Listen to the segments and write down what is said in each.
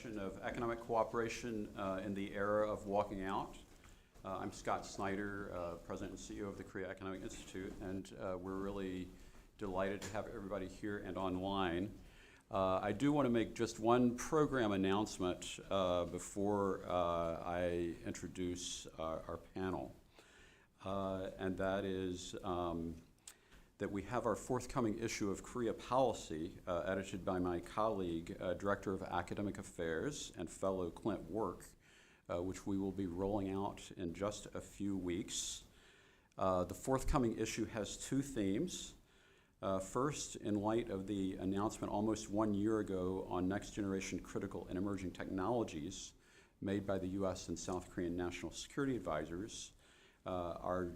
discussion of economic cooperation in the era of walking out. I'm Scott Snyder, President and CEO of the Korea Economic Institute, and we're really delighted to have everybody here and online. I do want to make just one program announcement before I introduce our panel, and that is that we have our forthcoming issue of Korea Policy, edited by my colleague, Director of Academic Affairs and fellow Clint Work, which we will be rolling out in just a few weeks. The forthcoming issue has two themes. First, in light of the announcement almost 1 year ago on next generation critical and emerging technologies made by the U.S. and South Korean national security advisors, our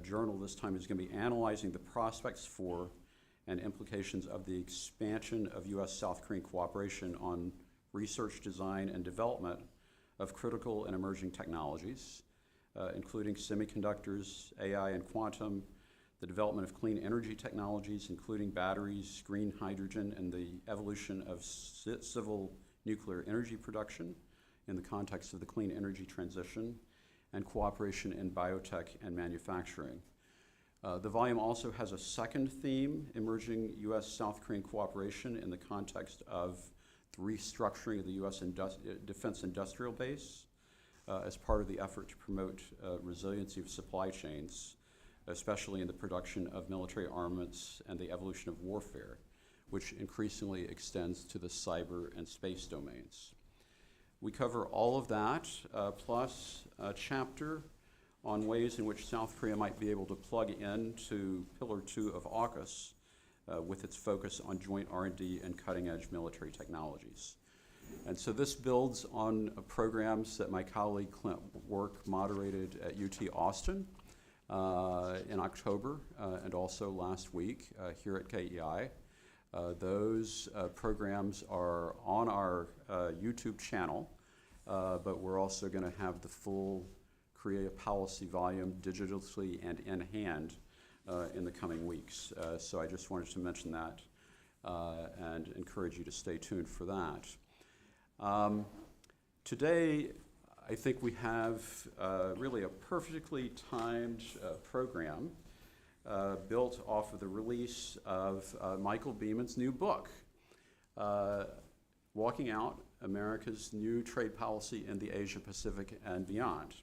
journal this time is going to be analyzing the prospects for and implications of the expansion of U.S.-South Korean cooperation on research, design, and development of critical and emerging technologies, including semiconductors, AI and quantum, the development of clean energy technologies, including batteries, green hydrogen, and the evolution of civil nuclear energy production in the context of the clean energy transition, and cooperation in biotech and manufacturing. The volume also has a second theme, emerging U.S.-South Korean cooperation in the context of the restructuring of the U.S. defense industrial base as part of the effort to promote resiliency of supply chains, especially in the production of military armaments and the evolution of warfare, which increasingly extends to the cyber and space domains. We cover all of that, plus a chapter on ways in which South Korea might be able to plug into Pillar 2 of AUKUS with its focus on joint R&D and cutting-edge military technologies. And so this builds on programs that my colleague Clint Work moderated at UT Austin in October and also last week here at KEI. Those programs are on our YouTube channel, but we're also going to have the full Korea Policy volume digitally and in hand in the coming weeks. So I just wanted to mention that and encourage you to stay tuned for that. Today, I think we have really a perfectly timed program built off of the release of Michael Beeman's new book, Walking Out, America's New Trade Policy in the Asia Pacific and Beyond.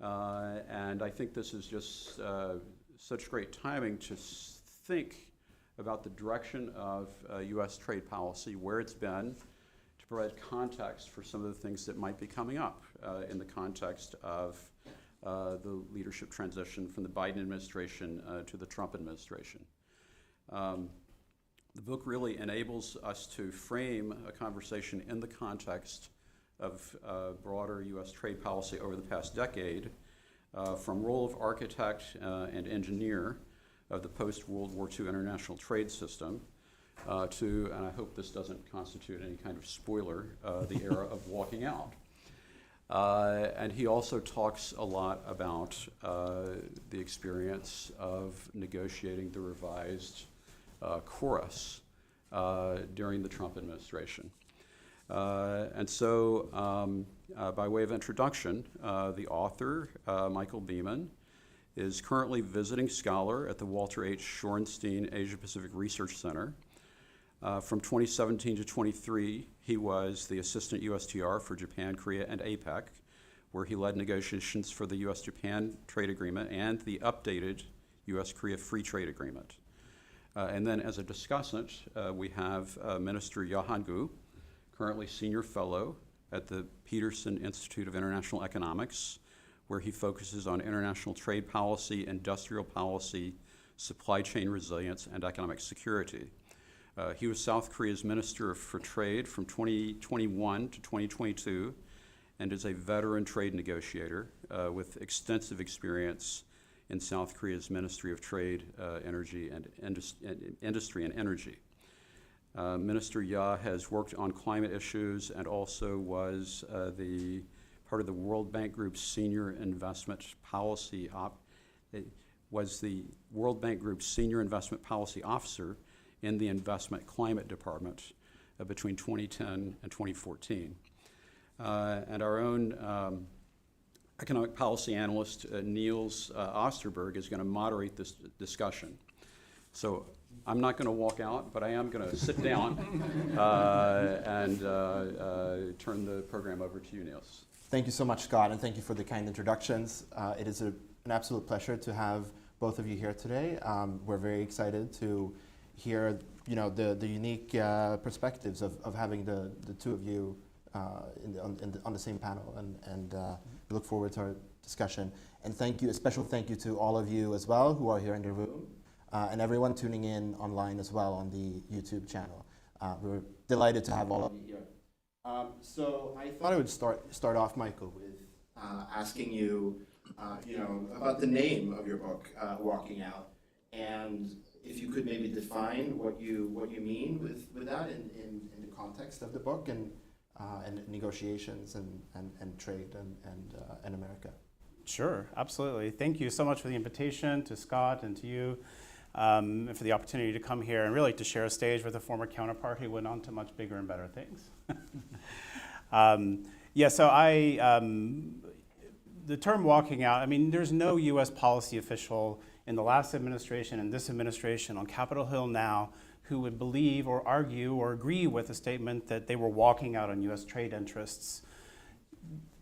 And I think this is just such great timing to think about the direction of U.S. trade policy, where it's been, to provide context for some of the things that might be coming up in the context of the leadership transition from the Biden administration to the Trump administration. The book really enables us to frame a conversation in the context of broader U.S. trade policy over the past decade, from role of architect and engineer of the post-World War II international trade system to, and I hope this doesn't constitute any kind of spoiler, the era of walking out. And he also talks a lot about the experience of negotiating the revised chorus during the Trump administration. And so, by way of introduction, the author, Michael Beeman, is currently visiting scholar at the Walter H. Shorenstein Asia Pacific Research Center. From 2017 to 23, he was the Assistant U.S. TR for Japan, Korea, and APEC, where he led negotiations for the U.S.-Japan trade agreement and the updated U.S.-Korea Free Trade Agreement. And then as a discussant, we have Minister Yeo Han-koo, currently Senior Fellow at the Peterson Institute of International Economics, where he focuses on international trade policy, industrial policy, supply chain resilience, and economic security. He was South Korea's Minister for Trade from 2021 to 2022 and is a veteran trade negotiator with extensive experience in South Korea's Ministry of Trade, Energy, and Industry and Energy. Minister Yeo has worked on climate issues and also was part of the World Bank Group's Senior Investment Policy Officer in the Investment Climate Department between 2010 and 2014. And our own economic policy analyst, Niels Osterberg, is going to moderate this discussion. So I'm not going to walk out, but I am going to sit down and turn the program over to you, Niels. Thank you so much, Scott, and thank you for the kind introductions. It is an absolute pleasure to have both of you here today. We're very excited to hear, the unique perspectives of having the two of you on the same panel, and we look forward to our discussion. And a special thank you to all of you as well who are here in the room, and everyone tuning in online as well on the YouTube channel. We're delighted to have all of you here. So I thought I would start off, Michael, with asking you, about the name of your book, Walking Out, and if you could maybe define what you mean with that in the context of the book and negotiations and trade and America. Sure, absolutely. Thank you so much for the invitation, to Scott and to you, and for the opportunity to come here and really to share a stage with a former counterpart who went on to much bigger and better things. The term walking out, there's no U.S. policy official in the last administration and this administration on Capitol Hill now who would believe or argue or agree with the statement that they were walking out on U.S. trade interests.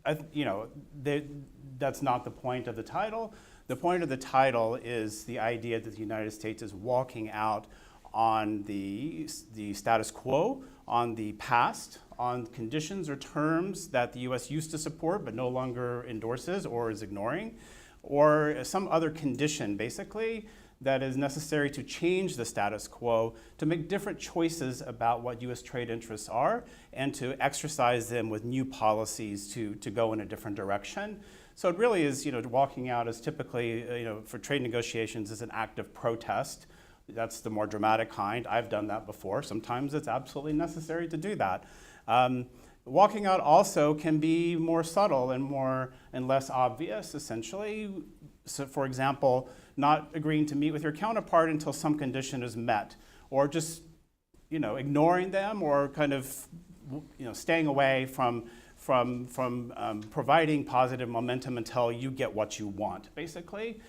That's not the point of the title. The point of the title is the idea that the United States is walking out on the status quo, on the past, on conditions or terms that the U.S. used to support but no longer endorses or is ignoring, or some other condition, basically, that is necessary to change the status quo, to make different choices about what U.S. trade interests are, and to exercise them with new policies to go in a different direction. So it really is, walking out is typically, for trade negotiations, is an act of protest. That's the more dramatic kind. I've done that before. Sometimes it's absolutely necessary to do that. Walking out also can be more subtle and less obvious, essentially. So, for example, not agreeing to meet with your counterpart until some condition is met, or just, ignoring them, or kind of, staying away from providing positive momentum until you get what you want, basically,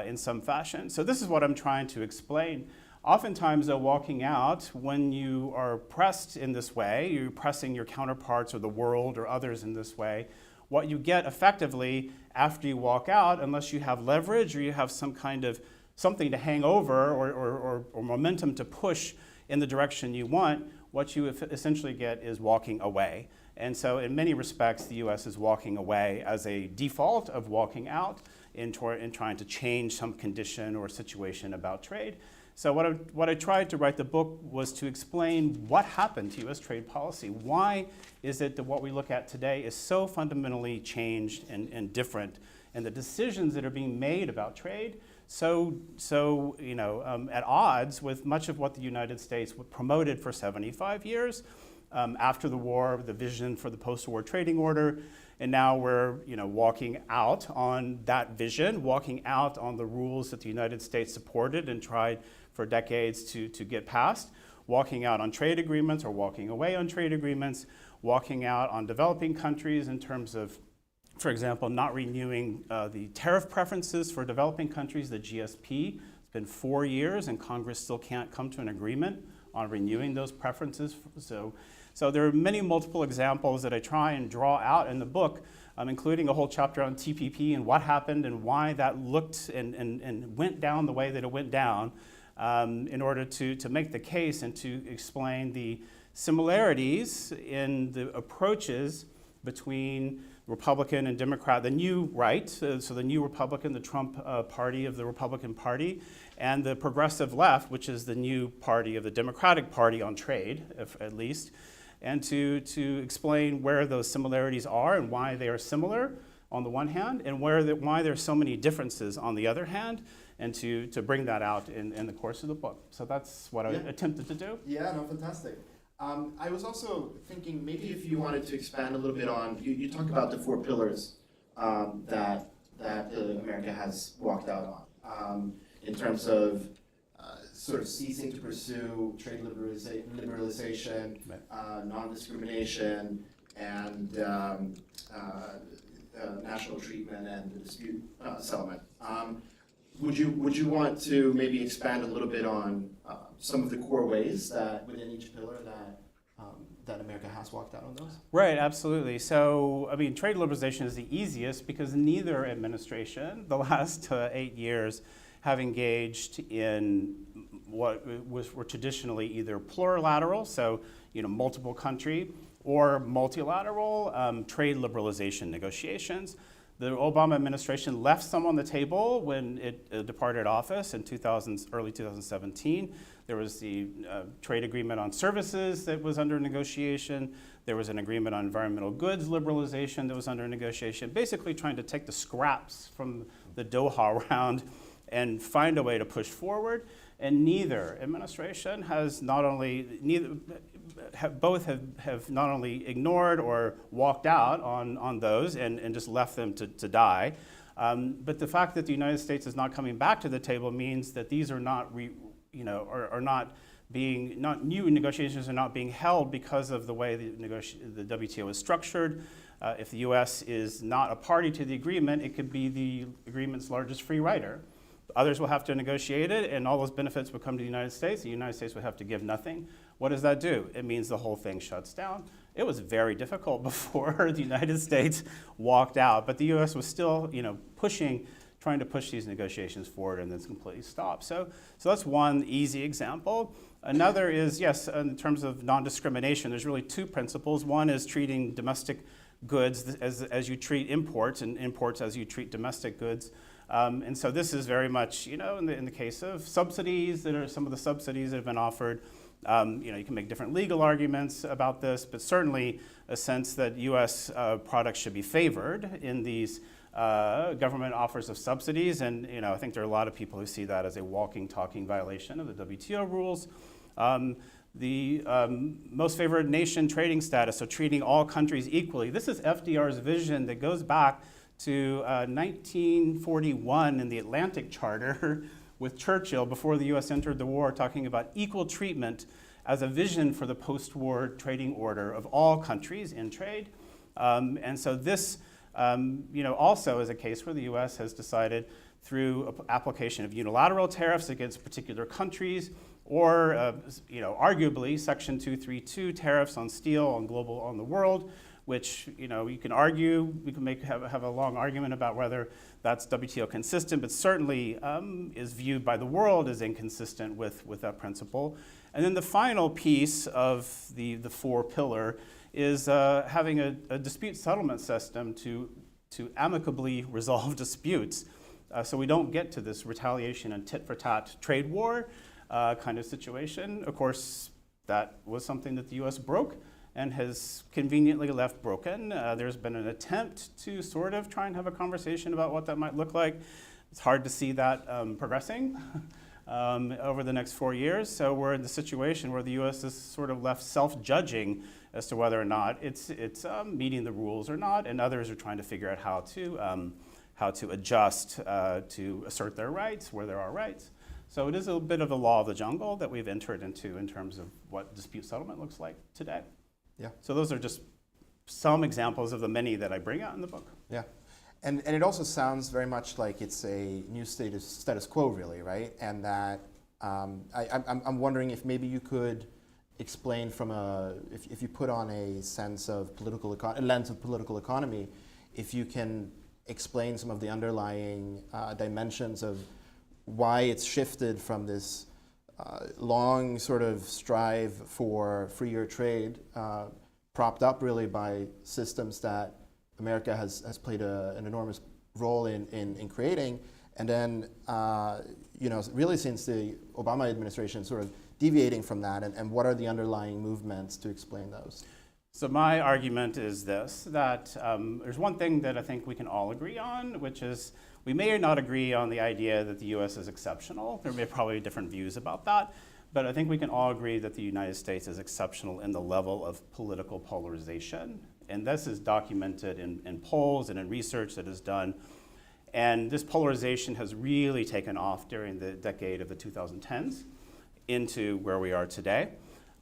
in some fashion. So this is what I'm trying to explain. Oftentimes, though, walking out, when you are pressed in this way, you're pressing your counterparts or the world or others in this way, what you get effectively after you walk out, unless you have leverage or you have some kind of something to hang over or momentum to push in the direction you want, what you essentially get is walking away. And so in many respects, the U.S. is walking away as a default of walking out in trying to change some condition or situation about trade. So what I tried to write the book was to explain what happened to U.S. trade policy. Why is it that what we look at today is so fundamentally changed and different, and the decisions that are being made about trade so at odds with much of what the United States promoted for 75 years. After the war, the vision for the post-war trading order, and now we're walking out on that vision, walking out on the rules that the United States supported and tried for decades to get past, walking out on trade agreements or walking away on trade agreements, walking out on developing countries in terms of, for example, not renewing the tariff preferences for developing countries, the GSP. It's been 4 years and Congress still can't come to an agreement on renewing those preferences. So there are many multiple examples that I try and draw out in the book, including a whole chapter on TPP and what happened and why that looked and went down the way that it went down, in order to make the case and to explain the similarities in the approaches between Republican and Democrat, the new right, so the new Republican, the Trump party of the Republican Party, and the progressive left, which is the new party of the Democratic Party on trade, at least, and to explain where those similarities are and why they are similar on the one hand, and why there's so many differences on the other hand, and to bring that out in the course of the book. So that's what I attempted to do. Yeah, no, fantastic. I was also thinking maybe if you wanted to expand a little bit on, you talk about the 4 pillars that America has walked out on, in terms of sort of ceasing to pursue trade liberalization, non-discrimination, and national treatment and the dispute settlement. Would you want to maybe expand a little bit on some of the core ways that within each pillar that America has walked out on those? Right, absolutely. So, I mean, trade liberalization is the easiest because neither administration, the last 8 years, have engaged in what were traditionally either plurilateral, so multiple country, or multilateral trade liberalization negotiations. The Obama administration left some on the table when it departed office in early 2017. There was the trade agreement on services that was under negotiation. There was an agreement on environmental goods liberalization that was under negotiation, basically trying to take the scraps from the Doha round and find a way to push forward. And neither administration has both have not only ignored or walked out on those and just left them to die. But the fact that the United States is not coming back to the table means that these are not new negotiations are not being held because of the way the WTO is structured. If the U.S. is not a party to the agreement, it could be the agreement's largest free rider. Others will have to negotiate it, and all those benefits would come to the United States. The United States would have to give nothing. What does that do? It means the whole thing shuts down. It was very difficult before the United States walked out, but the U.S. was still, trying to push these negotiations forward, and then it's completely stopped. So that's one easy example. Another is, yes, in terms of non-discrimination, there's really two principles. One is treating domestic goods as you treat imports, and imports as you treat domestic goods. And so this is very much, in the case of subsidies, that are some of the subsidies that have been offered. You can make different legal arguments about this, but certainly a sense that U.S. Products should be favored in these government offers of subsidies. And I think there are a lot of people who see that as a walking, talking violation of the WTO rules. The most favored nation trading status, so treating all countries equally. This is FDR's vision that goes back to 1941 in the Atlantic Charter with Churchill before the U.S. entered the war, talking about equal treatment as a vision for the post-war trading order of all countries in trade. And so this also is a case where the U.S. has decided through application of unilateral tariffs against particular countries or arguably Section 232 tariffs on steel on the world, which you can argue, we can have a long argument about whether that's WTO consistent, but certainly is viewed by the world as inconsistent with that principle. And then the final piece of the four pillar is having a dispute settlement system to amicably resolve disputes, so we don't get to this retaliation and tit-for-tat trade war kind of situation. Of course, that was something that the U.S. broke and has conveniently left broken. There's been an attempt to sort of try and have a conversation about what that might look like. It's hard to see that progressing over the next 4 years. So we're in the situation where the U.S. is sort of left self-judging as to whether or not it's meeting the rules or not, and others are trying to figure out how to adjust to assert their rights where there are rights. So it is a bit of a law of the jungle that we've entered into in terms of what dispute settlement looks like today. Yeah. So those are just some examples of the many that I bring out in the book. Yeah. And it also sounds very much like it's a new status quo, really, right? And that I'm wondering if maybe you could explain from if you put on a sense of a lens of political economy, if you can explain some of the underlying dimensions of why it's shifted from this long sort of strive for freer trade, propped up really by systems that America has played an enormous role in creating, and then really since the Obama administration sort of deviating from that, and what are the underlying movements to explain those? So my argument is this, that there's one thing that I think we can all agree on, which is we may or not agree on the idea that the U.S. is exceptional. There may probably be different views about that, but I think we can all agree that the United States is exceptional in the level of political polarization. And this is documented in polls and in research that is done. And this polarization has really taken off during the decade of the 2010s. into where we are today.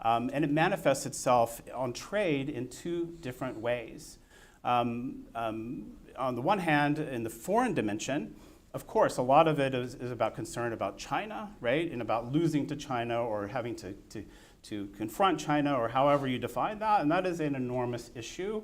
And it manifests itself on trade in two different ways. On the one hand, in the foreign dimension, of course, a lot of it is about concern about China, right? And about losing to China or having to confront China or however you define that. And that is an enormous issue.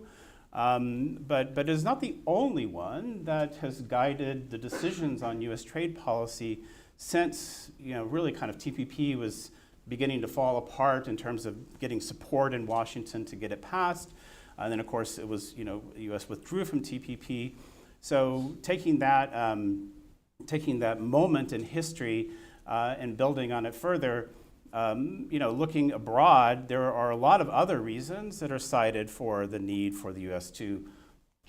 But it is not the only one that has guided the decisions on U.S. trade policy since, really kind of TPP was beginning to fall apart in terms of getting support in Washington to get it passed. And then, of course, it was, the U.S. withdrew from TPP. So taking that moment in history and building on it further, looking abroad, there are a lot of other reasons that are cited for the need for the U.S. to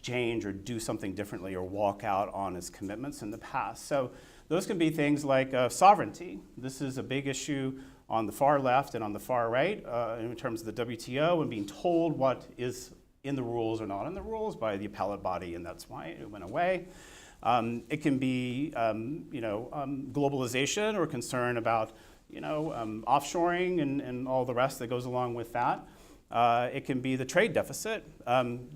change or do something differently or walk out on its commitments in the past. So those can be things like sovereignty. This is a big issue on the far left and on the far right in terms of the WTO and being told what is in the rules or not in the rules by the appellate body, and that's why it went away. It can be globalization or concern about offshoring and all the rest that goes along with that. It can be the trade deficit.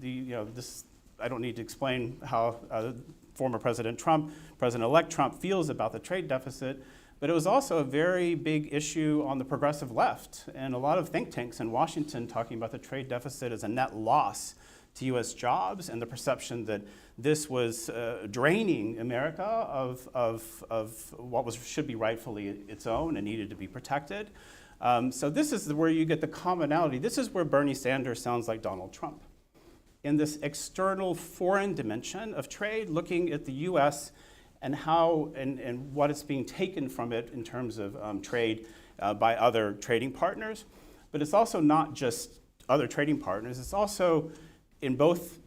This I don't need to explain how former President Trump, President-elect Trump feels about the trade deficit, but it was also a very big issue on the progressive left, and a lot of think tanks in Washington talking about the trade deficit as a net loss to U.S. jobs and the perception that this was draining America of what should be rightfully its own and needed to be protected. So this is where you get the commonality. This is where Bernie Sanders sounds like Donald Trump. In this external foreign dimension of trade, looking at the U.S. and how and what is being taken from it in terms of trade by other trading partners. But it's also not just other trading partners. It's also in both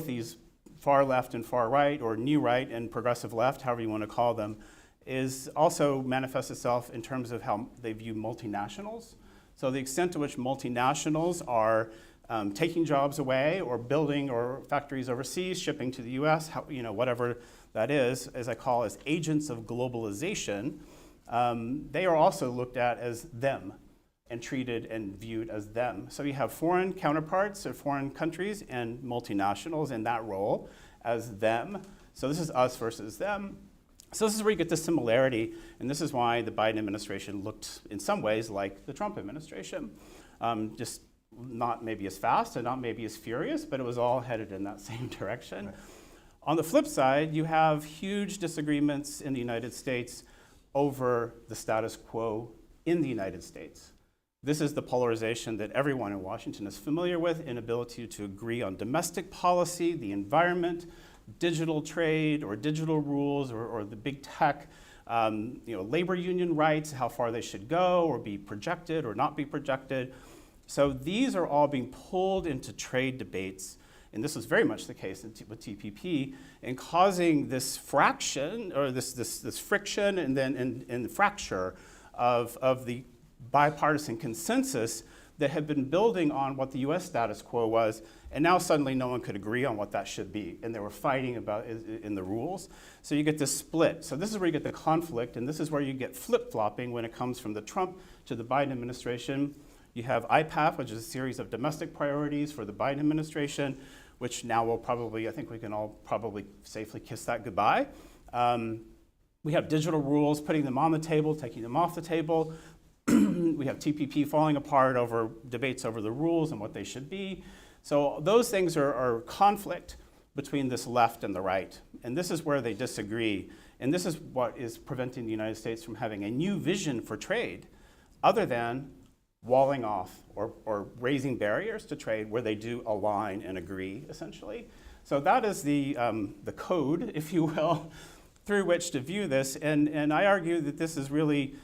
these far left and far right, or new right and progressive left, however you want to call them, is also manifests itself in terms of how they view multinationals. So the extent to which multinationals are taking jobs away or building or factories overseas, shipping to the U.S., whatever that is, as I call as agents of globalization, they are also looked at as them and treated and viewed as them. So you have foreign counterparts or foreign countries and multinationals in that role as them. So this is us versus them. So this is where you get the similarity, and this is why the Biden administration looked in some ways like the Trump administration. Just not maybe as fast and not maybe as furious, but it was all headed in that same direction. Right. On the flip side, you have huge disagreements in the United States over the status quo in the United States. This is the polarization that everyone in Washington is familiar with, inability to agree on domestic policy, the environment, digital trade or digital rules or the big tech, labor union rights, how far they should go or be projected or not be projected. So these are all being pulled into trade debates, and this was very much the case with TPP, and causing this fraction or this friction and then fracture of the bipartisan consensus that had been building on what the U.S. status quo was, and now suddenly no one could agree on what that should be, and they were fighting about it in the rules. So you get this split. So this is where you get the conflict, and this is where you get flip-flopping when it comes from the Trump to the Biden administration. You have IPAF, which is a series of domestic priorities for the Biden administration, which now will probably, I think we can all probably safely kiss that goodbye. We have digital rules, putting them on the table, taking them off the table. We have TPP falling apart over debates over the rules and what they should be. So those things are conflict between this left and the right. And this is where they disagree. And this is what is preventing the United States from having a new vision for trade, other than walling off or raising barriers to trade where they do align and agree, essentially. So that is the code, if you will, through which to view this. And I argue that this is really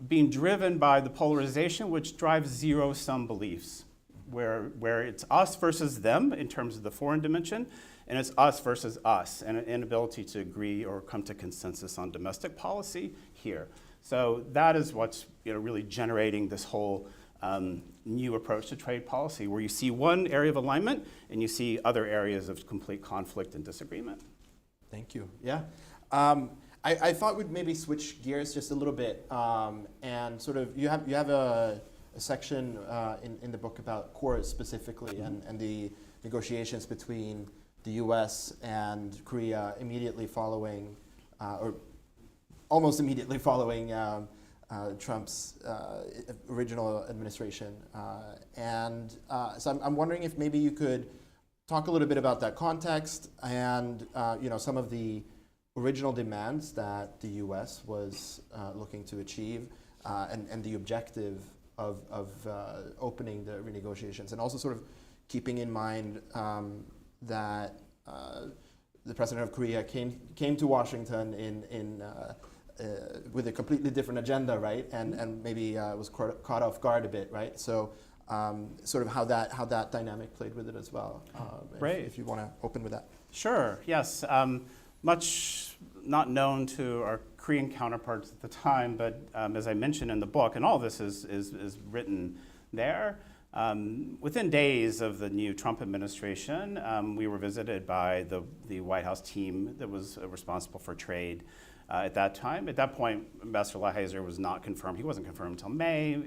being driven by the polarization, which drives zero-sum beliefs, where it's us versus them in terms of the foreign dimension, and it's us versus us, and an inability to agree or come to consensus on domestic policy here. So that is what's really generating this whole new approach to trade policy, where you see one area of alignment and you see other areas of complete conflict and disagreement. Thank you. Yeah. I thought we'd maybe switch gears just a little bit, and sort of you have a section in the book about KORES specifically, and the negotiations between the U.S. and Korea immediately following, or almost immediately following Trump's original administration, so I'm wondering if maybe you could talk a little bit about that context and some of the original demands that the U.S. was looking to achieve, and the objective of opening the renegotiations, and also sort of keeping in mind that the president of Korea came to Washington with a completely different agenda, right? And maybe was caught off guard a bit, right? So sort of how that dynamic played with it as well. Right. If you want to open with that. Sure, yes. Much not known to our Korean counterparts at the time, but as I mentioned in the book, and all this is written there, within days of the new Trump administration, we were visited by the White House team that was responsible for trade at that time. At that point, Ambassador Lighthizer was not confirmed. He wasn't confirmed until May.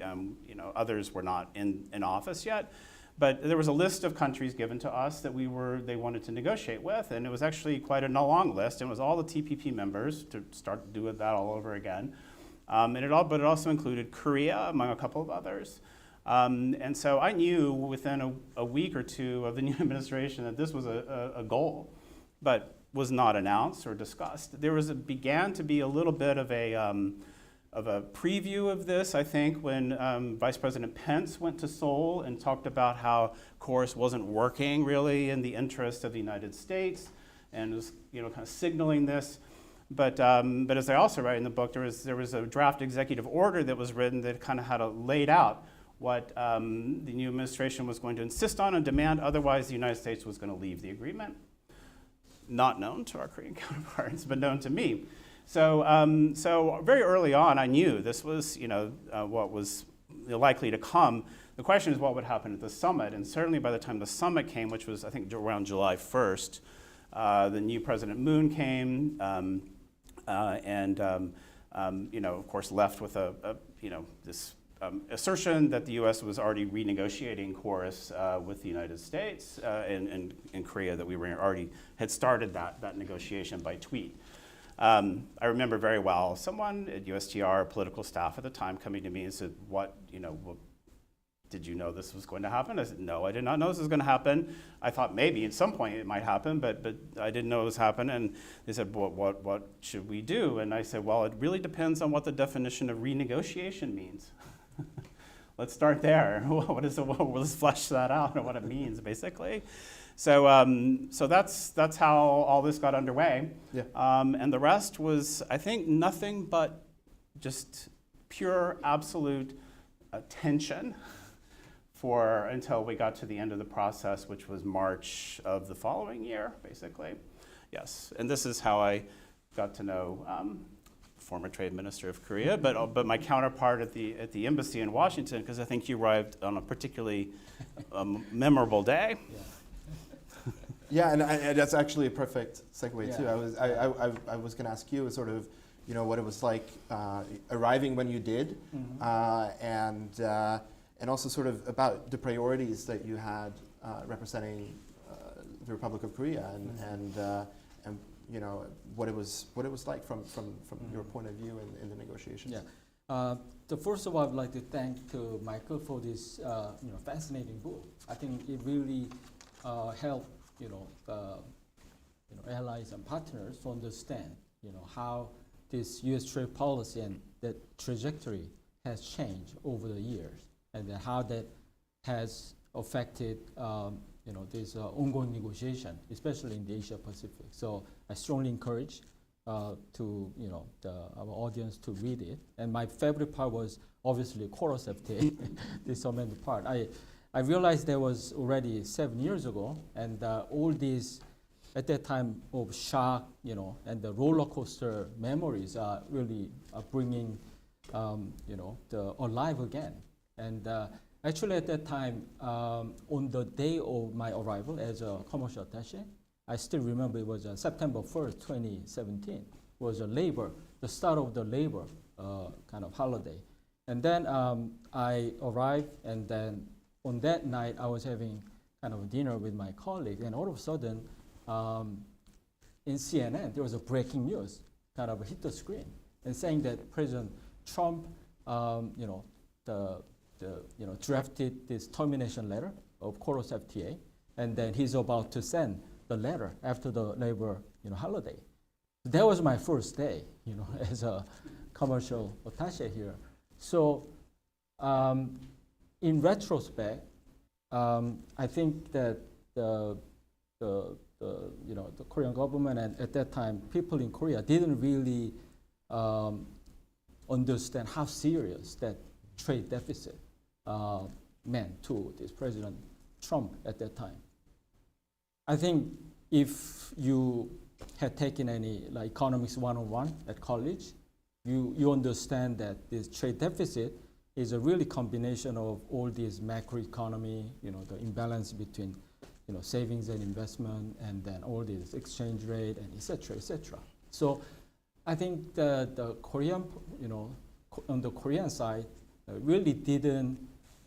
Others were not in office yet. But there was a list of countries given to us that they wanted to negotiate with, and it was actually quite a long list. And it was all the TPP members to start doing that all over again. But it also included Korea, among a couple of others. And so I knew within a week or two of the new administration that this was a goal, but was not announced or discussed. There began to be a little bit of a preview of this, I think, when Vice President Pence went to Seoul and talked about how KORES wasn't working really in the interest of the United States, and was kind of signaling this. But as I also write in the book, there was a draft executive order that was written that kind of had laid out what the new administration was going to insist on and demand, otherwise the United States was going to leave the agreement. Not known to our Korean counterparts, but known to me. So very early on, I knew this was what was likely to come. The question is what would happen at the summit, and certainly by the time the summit came, which was I think around July 1st, the new President Moon came, and of course left with this assertion that the U.S. was already renegotiating KORES with the United States and Korea, that we already had started that negotiation by tweet. I remember very well someone at USTR, political staff at the time, coming to me and said, did you know this was going to happen? I said, no, I did not know this was going to happen. I thought maybe at some point it might happen, but I didn't know it was happening. And they said, what should we do? And I said, well, it really depends on what the definition of renegotiation means. Let's start there. Let's flesh that out and what it means, basically. So that's how all this got underway. Yeah. And the rest was, I think, nothing but just pure, absolute tension until we got to the end of the process, which was March of the following year, basically. Yes, and this is how I got to know former trade minister of Korea, but my counterpart at the embassy in Washington, because I think you arrived on a particularly memorable day. Yeah, and that's actually a perfect segue too. I was going to ask you sort of, what it was like arriving when you did, and also sort of about the priorities that you had representing the Republic of Korea, and what it was like from your point of view in the negotiations. Yeah. First of all, I'd like to thank to Michael for this fascinating book. I think it really helped allies and partners to understand how this U.S. trade policy and the trajectory has changed over the years, and then how that has affected this ongoing negotiation, especially in the Asia Pacific. So I strongly encourage our audience to read it. And my favorite part was obviously KORES FTA, this amended part. I realized there was already 7 years ago, and all these at that time of shock, and the roller coaster memories are really bringing, alive again. And actually, at that time, on the day of my arrival as a commercial attaché, I still remember it was September 1st, 2017, was the start of the labor kind of holiday. And then I arrived, and then on that night I was having kind of dinner with my colleague, and all of a sudden in CNN there was a breaking news kind of hit the screen and saying that President Trump drafted this termination letter of Korea's FTA, and then he's about to send the letter after the labor holiday. That was my first day, as a commercial attaché here. So, in retrospect, I think that the Korean government and at that time people in Korea didn't really understand how serious that trade deficit meant to this President Trump at that time. I think if you had taken any economics 101 at college, you understand that this trade deficit is a really combination of all these macroeconomy, the imbalance between savings and investment, and then all this exchange rate and et cetera. So I think the Korean, on the Korean side, really didn't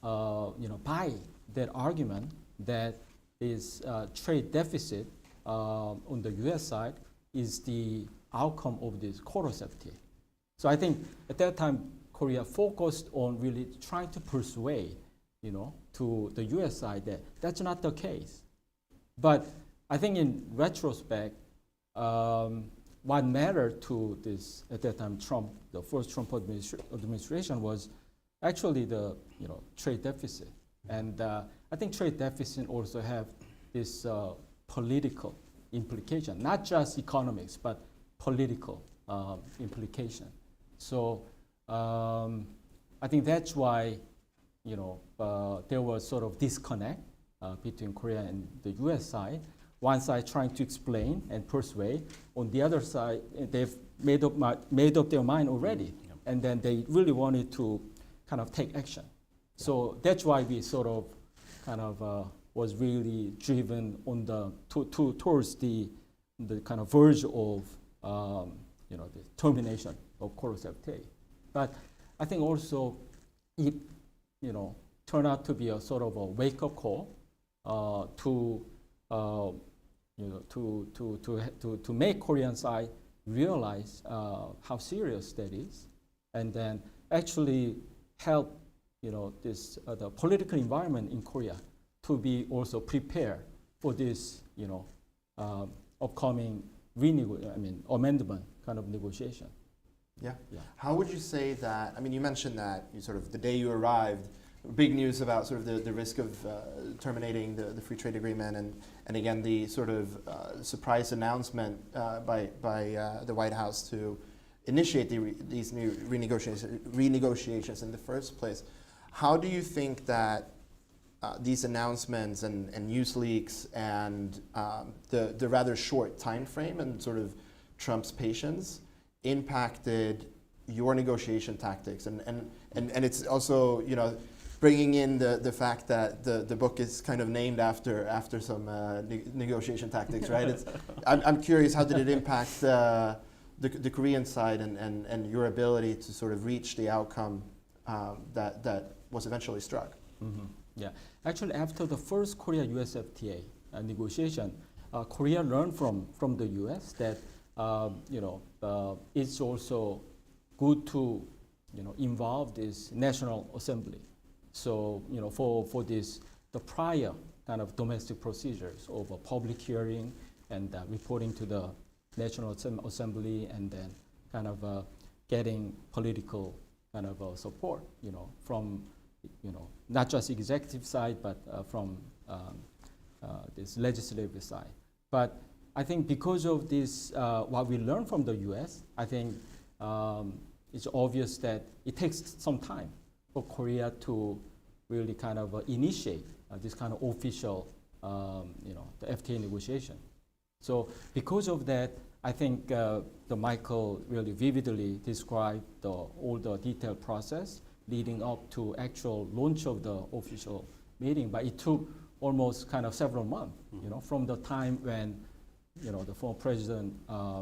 buy that argument that this trade deficit on the U.S. side is the outcome of this Korea's FTA. So I think at that time Korea focused on really trying to persuade, to the U.S. side that that's not the case. But I think in retrospect, what mattered to this at that time the first Trump administration was actually the trade deficit, and I think trade deficit also have this political implication, not just economics but political implication. So I think that's why there was sort of disconnect between Korea and the U.S. side. One side trying to explain and persuade, on the other side they've made up their mind already, and then they really wanted to kind of take action. So that's why we sort of kind of was really driven on towards the kind of verge of the termination of Korea's FTA. But I think also it turned out to be a sort of a wake-up call to make Korean side realize how serious that is, and then actually help this the political environment in Korea to be also prepared for this upcoming amendment kind of negotiation. Yeah. How would you say that? I mean, you mentioned that the day you arrived, big news about sort of the risk of terminating the free trade agreement, and again the sort of surprise announcement by the White House to initiate these new renegotiations in the first place. How do you think that these announcements and news leaks and the rather short time frame and sort of Trump's patience impacted your negotiation tactics? And it's also bringing in the fact that the book is kind of named after some negotiation tactics, right? I'm curious, how did it impact the Korean side and your ability to sort of reach the outcome that was eventually struck? Mm-hmm. Yeah, actually after the first Korea-U.S. FTA negotiation, Korea learned from the U.S. that it's also good to involve this National Assembly. So for this the prior kind of domestic procedures of a public hearing and reporting to the National Assembly, and then kind of getting political kind of support from not just executive side but from this legislative side. But I think because of this, what we learned from the U.S., I think it's obvious that it takes some time for Korea to really kind of initiate this kind of official, the FTA negotiation. So because of that, I think the Michael really vividly described all the detailed process leading up to actual launch of the official meeting. But it took almost kind of several months, from the time when the former president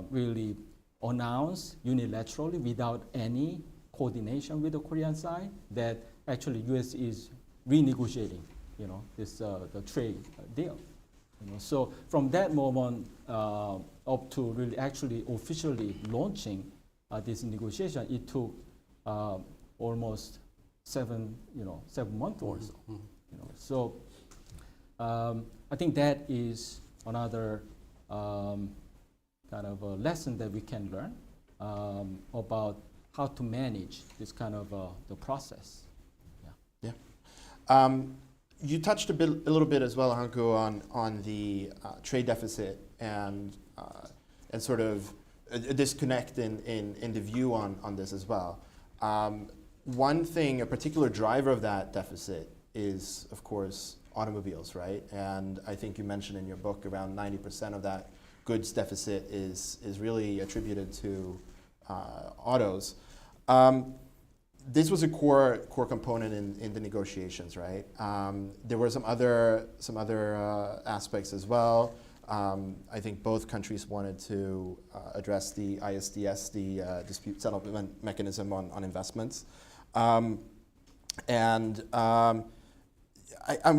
really announced unilaterally without any coordination with the Korean side that actually U.S. is renegotiating, this the trade deal. So from that moment up to really actually officially launching this negotiation, it took almost 7 months or so. So I think that is another kind of a lesson that we can learn about how to manage this kind of the process. You touched a little bit as well, Han-koo, on the trade deficit and sort of a disconnect in the view on this as well. One thing, a particular driver of that deficit is, of course, automobiles, right? And I think you mentioned in your book around 90% of that goods deficit is really attributed to autos. This was a core component in the negotiations, right? There were some other aspects as well. I think both countries wanted to address the ISDS, the dispute settlement mechanism on investments. I'm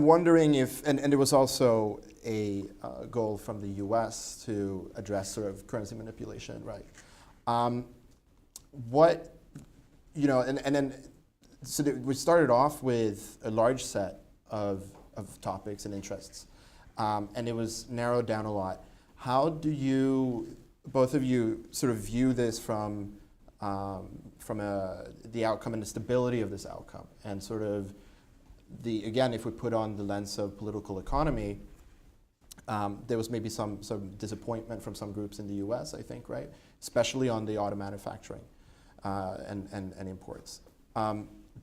wondering if, and there was also a goal from the U.S. to address sort of currency manipulation, right? We started off with a large set of topics and interests, and it was narrowed down a lot. How do you, both of you, sort of view this from the outcome and the stability of this outcome, and sort of again, if we put on the lens of political economy, there was maybe some disappointment from some groups in the U.S., I think, right? Especially on the auto manufacturing and imports.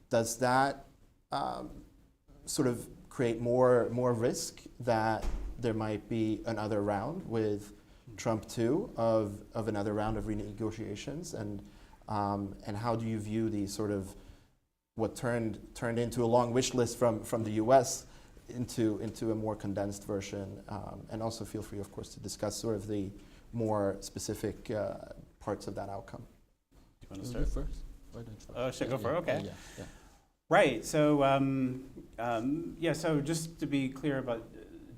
Does that sort of create more risk that there might be another round with Trump 2 of another round of renegotiations? And how do you view the sort of what turned into a long wish list from the U.S. into a more condensed version? And also feel free, of course, to discuss sort of the more specific parts of that outcome. Do you want to start first? Why don't you? Oh, should I go first? Okay. Yeah. Right. So so just to be clear about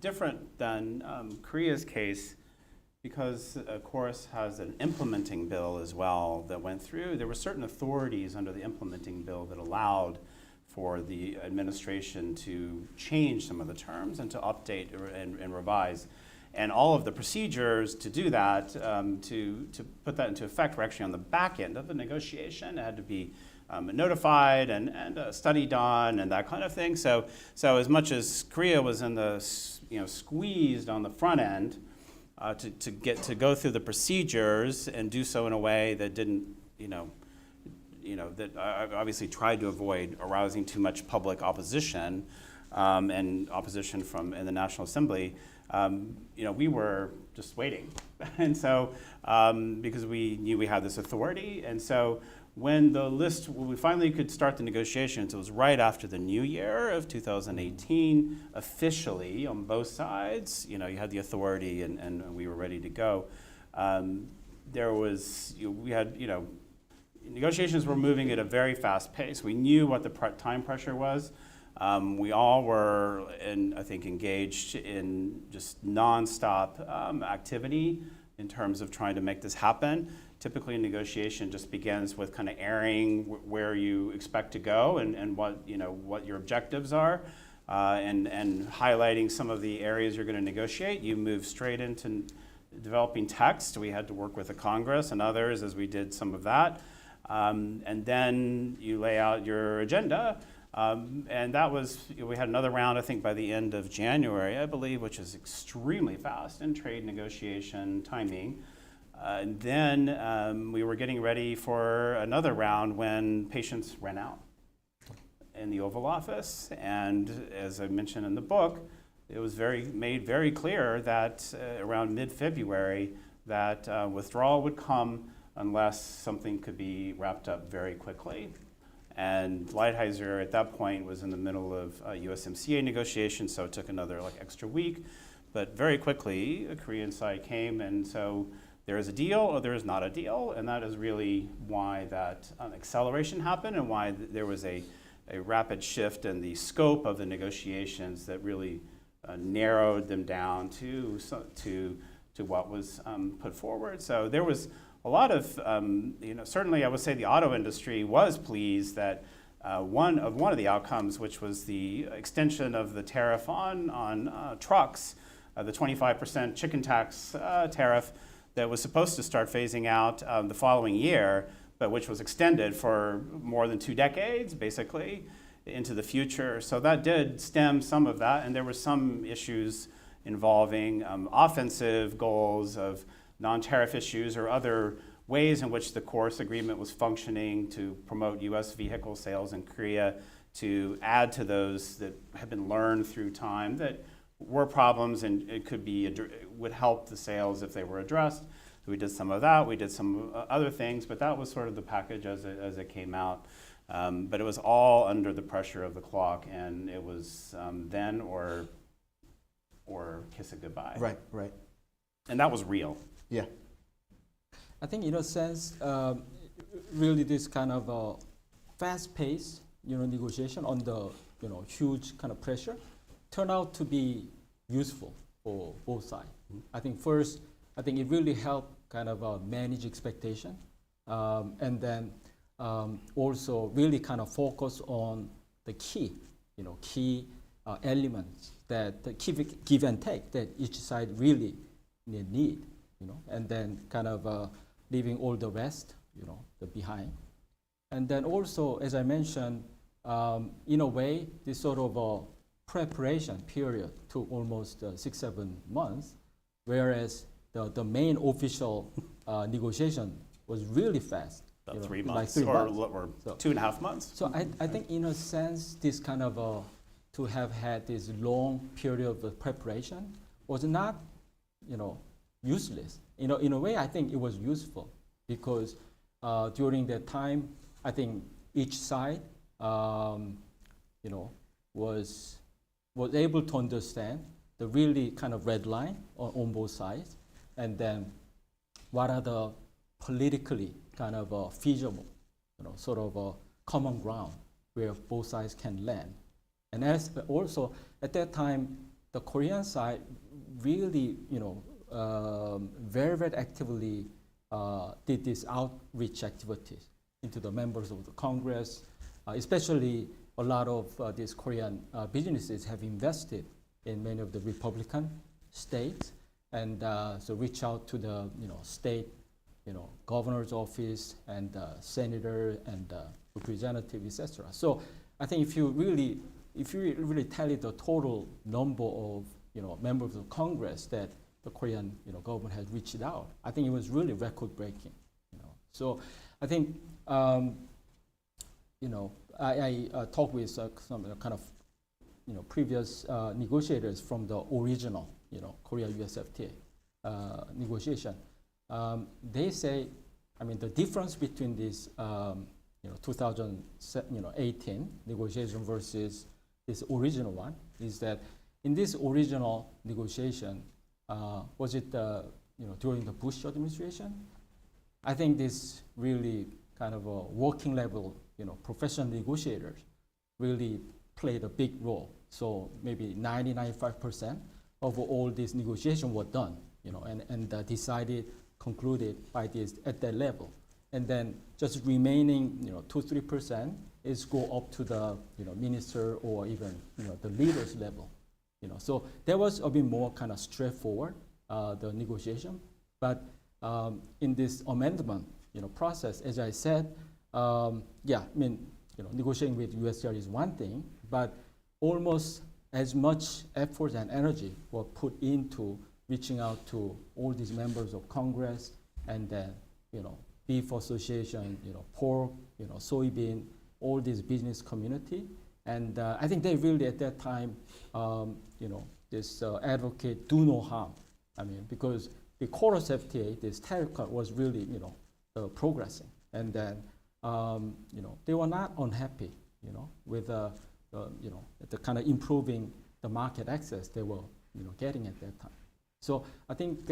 different than Korea's case, because of course has an implementing bill as well that went through. There were certain authorities under the implementing bill that allowed for the administration to change some of the terms and to update and revise. And all of the procedures to do that, to put that into effect, were actually on the back end of the negotiation. It had to be notified and a study done and that kind of thing. So as much as Korea was in the squeezed on the front end to go through the procedures and do so in a way that didn't that obviously tried to avoid arousing too much public opposition and opposition in the National Assembly. We were just waiting, and so because we knew we had this authority, and so when we finally could start the negotiations, it was right after the new year of 2018, officially on both sides. You had the authority, and we were ready to go. Negotiations were moving at a very fast pace. We knew what the time pressure was. We all were, I think, engaged in just nonstop activity in terms of trying to make this happen. Typically, a negotiation just begins with kind of airing where you expect to go and what your objectives are, and highlighting some of the areas you're going to negotiate. You move straight into developing text. We had to work with the Congress and others as we did some of that, and then you lay out your agenda. And that was, we had another round, I think, by the end of January, I believe, which is extremely fast in trade negotiation timing. And then we were getting ready for another round when patience ran out in the Oval Office. And as I mentioned in the book, it was made very clear that around mid-February that withdrawal would come unless something could be wrapped up very quickly. And Lighthizer at that point was in the middle of USMCA negotiations, so it took another extra week. But very quickly, the Korean side came, and so there is a deal or there is not a deal, and that is really why that acceleration happened and why there was a rapid shift in the scope of the negotiations that really narrowed them down to what was put forward. So there was a lot of, certainly I would say the auto industry was pleased that one of the outcomes, which was the extension of the tariff on trucks, the 25% chicken tax tariff that was supposed to start phasing out the following year, but which was extended for more than 2 decades, basically, into the future. So that did stem some of that, and there were some issues involving offensive goals of non-tariff issues or other ways in which the course agreement was functioning to promote U.S. vehicle sales in Korea, to add to those that have been learned through time that were problems and it would help the sales if they were addressed. So we did some of that. We did some other things, but that was sort of the package as it came out. But it was all under the pressure of the clock, and it was then or kiss it goodbye. Right. And that was real. Yeah. I think in a sense, really this kind of fast-paced, negotiation under, huge kind of pressure turned out to be useful for both sides. I think first, it really helped kind of manage expectation, and then also really kind of focus on the key elements that the give and take that each side really need, and then kind of leaving all the rest, the behind. And then also, as I mentioned, in a way, this sort of preparation period took almost 6-7 months, whereas the main official negotiation was really fast. About 3 months, like 3 or months. So 2.5 months. So I think in a sense, this kind of to have had this long period of preparation was not, useless. In a way, I think it was useful because during that time, I think each side, was able to understand the really kind of red line on both sides, and then what are the politically kind of feasible, sort of a common ground where both sides can land. And as also at that time, the Korean side really, very, very actively did these outreach activities into the members of the Congress, especially a lot of these Korean businesses have invested in many of the Republican states, and so reach out to the state, governor's office and senator and representative, etc. So I think if you really tally the total number of members of Congress that the Korean government has reached out, I think it was really record breaking. So I think I talked with some kind of previous negotiators from the original Korea-U.S. FTA negotiation. They say, the difference between this 2018 negotiation versus this original one is that in this original negotiation, was it during the Bush administration? I think this really kind of a working level, professional negotiators really played a big role. So maybe 90-95% of all these negotiations were done, and decided, concluded by this at that level. And then just remaining, 2-3% is go up to the, minister or even, the leaders level. So there was a bit more kind of straightforward, the negotiation. But in this amendment, process, as I said, negotiating with USTR is one thing, but almost as much effort and energy were put into reaching out to all these members of Congress, and then, beef association, pork, soybean, all this business community. And I think they really at that time, this advocate do no harm. Because the Chorus FTA, this tariff cut was really, progressing. And then, they were not unhappy, with the kind of improving the market access they were, getting at that time. So I think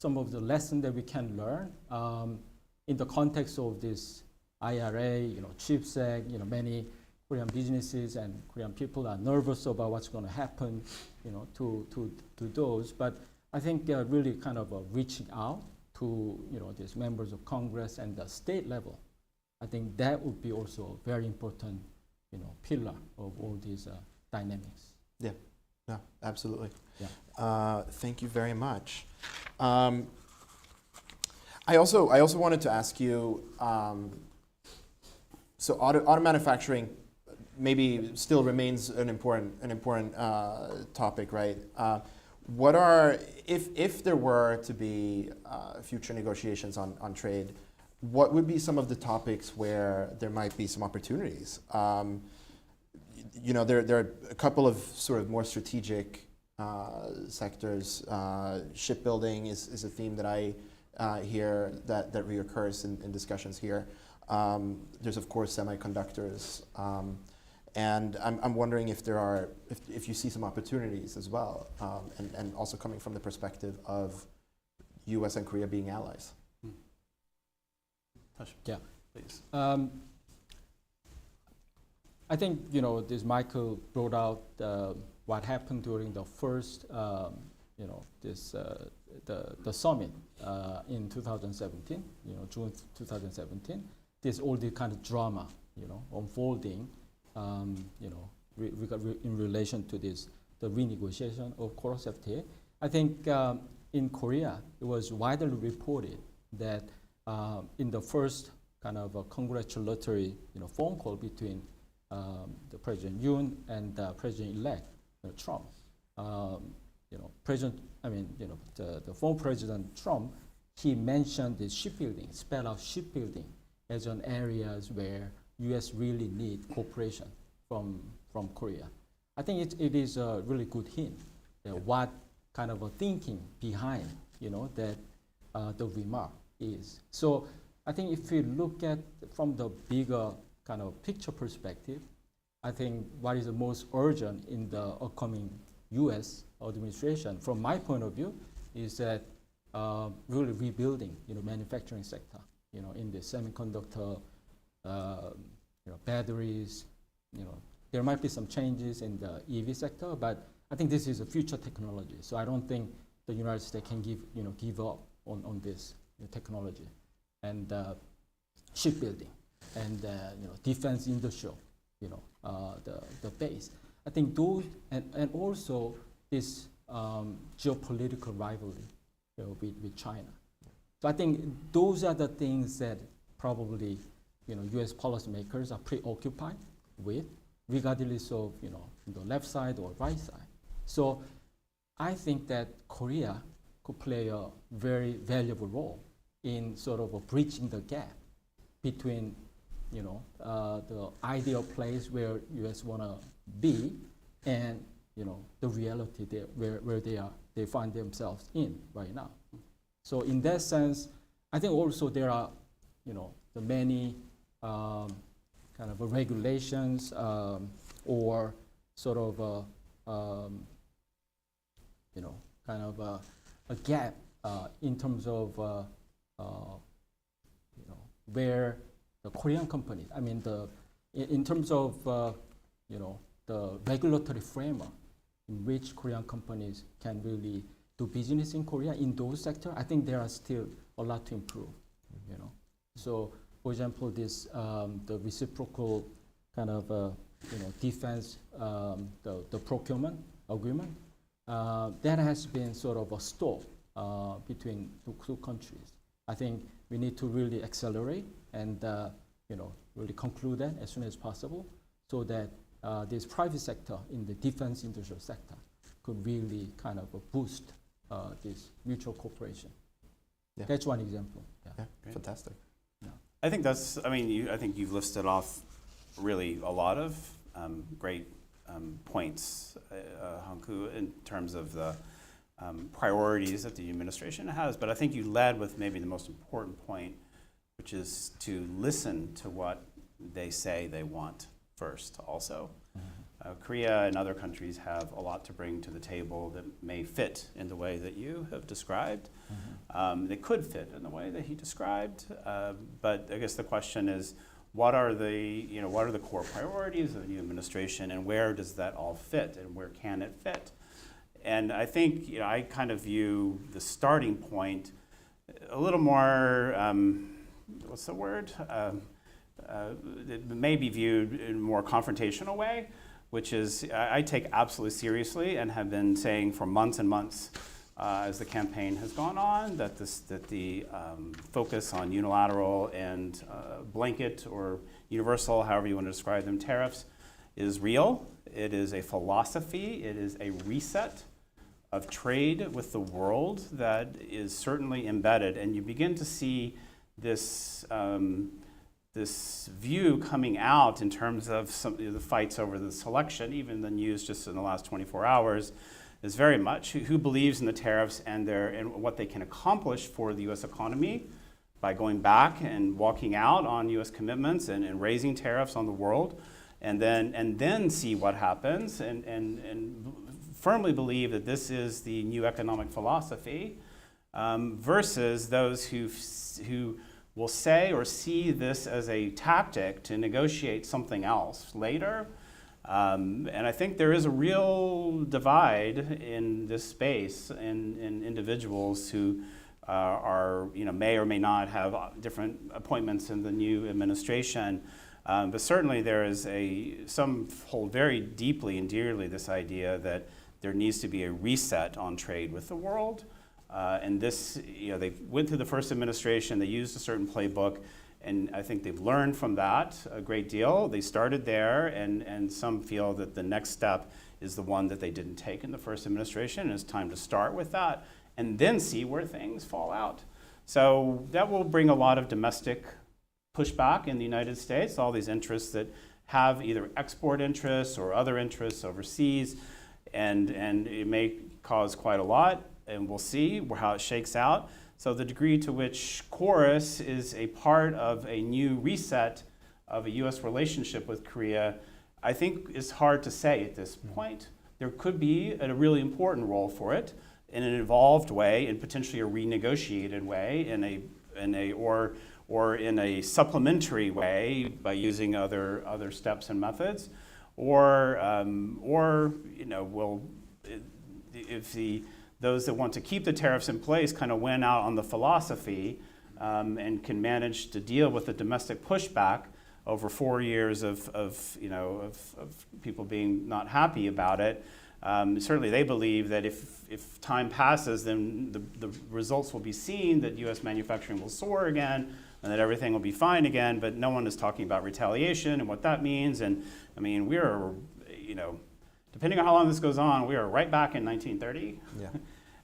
some of the lessons that we can learn in the context of this IRA, CHIPS Act. Many Korean businesses and Korean people are nervous about what's going to happen, to those. But I think they are really kind of reaching out to these members of Congress and the state level. I think that would be also a very important pillar of all these dynamics. Yeah, no, absolutely. Yeah. Thank you very much. I also wanted to ask you, so auto manufacturing maybe still remains an important topic, right? What are, if there were to be future negotiations on trade, what would be some of the topics where there might be some opportunities? There are a couple of sort of more strategic sectors. Shipbuilding is a theme that I hear that reoccurs in discussions here. There's of course semiconductors, and I'm wondering if you see some opportunities as well, and also coming from the perspective of U.S. and Korea being allies. Yeah, please. I think this Michael brought out what happened during the first the summit in 2017, June 2017. There's all the kind of drama unfolding in relation to the renegotiation of COROS-FTA. I think in Korea it was widely reported that in the first kind of a congratulatory phone call between the President Yoon and President-elect Trump. The former President Trump, he mentioned the shipbuilding, spelled out shipbuilding as an areas where U.S. really need cooperation from Korea. I think it is a really good hint that what kind of a thinking behind that the remark is. So I think if we look at from the bigger kind of picture perspective, I think what is the most urgent in the upcoming U.S. administration, from my point of view, is that really rebuilding, manufacturing sector, in the semiconductor, batteries, there might be some changes in the EV sector, but I think this is a future technology. So I don't think the United States can give up on this technology, and shipbuilding, and defense industrial, the base. I think those, and also this geopolitical rivalry with China. So I think those are the things that probably U.S. policymakers are preoccupied with, regardless of the left side or right side. So I think that Korea could play a very valuable role in sort of bridging the gap between the ideal place where U.S. want to be and the reality where they find themselves in right now. So in that sense, I think also there are the many kind of regulations or sort of kind of a gap in terms of where the Korean companies, in terms of the regulatory framework in which Korean companies can really do business in Korea in those sectors, I think there are still a lot to improve. So, for example, this the reciprocal kind of defense, the procurement agreement, that has been sort of a stall between the two countries. I think we need to really accelerate and really conclude that as soon as possible, so that this private sector in the defense industrial sector could really kind of boost this mutual cooperation. Yeah. That's one example. Yeah, fantastic. Yeah. I think that's, I think you've listed off really a lot of great points, Han-koo, in terms of the priorities that the administration has. But I think you led with maybe the most important point, which is to listen to what they say they want first also. Korea and other countries have a lot to bring to the table that may fit in the way that you have described. They could fit in the way that he described, but I guess the question is, what are the core priorities of the new administration, and where does that all fit, and where can it fit? And I think I kind of view the starting point a little more, what's the word? It may be viewed in a more confrontational way, which is I take absolutely seriously and have been saying for months and months as the campaign has gone on that the focus on unilateral and blanket or universal, however you want to describe them, tariffs is real. It is a philosophy. It is a reset of trade with the world that is certainly embedded, and you begin to see this this view coming out in terms of some of the fights over the selection, even the news just in the last 24 hours, is very much who believes in the tariffs and what they can accomplish for the U.S. economy by going back and walking out on U.S. commitments and raising tariffs on the world, and then see what happens and firmly believe that this is the new economic philosophy, versus those who will say or see this as a tactic to negotiate something else later. And I think there is a real divide in this space in individuals who may or may not have different appointments in the new administration. But certainly there is some hold very deeply and dearly this idea that there needs to be a reset on trade with the world. And this, they went through the first administration, they used a certain playbook, and I think they've learned from that a great deal. They started there, and some feel that the next step is the one that they didn't take in the first administration, and it's time to start with that, and then see where things fall out. So that will bring a lot of domestic pushback in the United States, all these interests that have either export interests or other interests overseas, and it may cause quite a lot. And we'll see how it shakes out. So the degree to which Chorus is a part of a new reset of a U.S. relationship with Korea, I think is hard to say at this point. There could be a really important role for it in an evolved way, and potentially a renegotiated way, or in a supplementary way by using other steps and methods, if those that want to keep the tariffs in place kind of win out on the philosophy and can manage to deal with the domestic pushback over 4 years of people being not happy about it. Certainly they believe that if time passes, then the results will be seen, that U.S. manufacturing will soar again, and that everything will be fine again, but no one is talking about retaliation and what that means. And I mean, we're, depending on how long this goes on, we are right back in 1930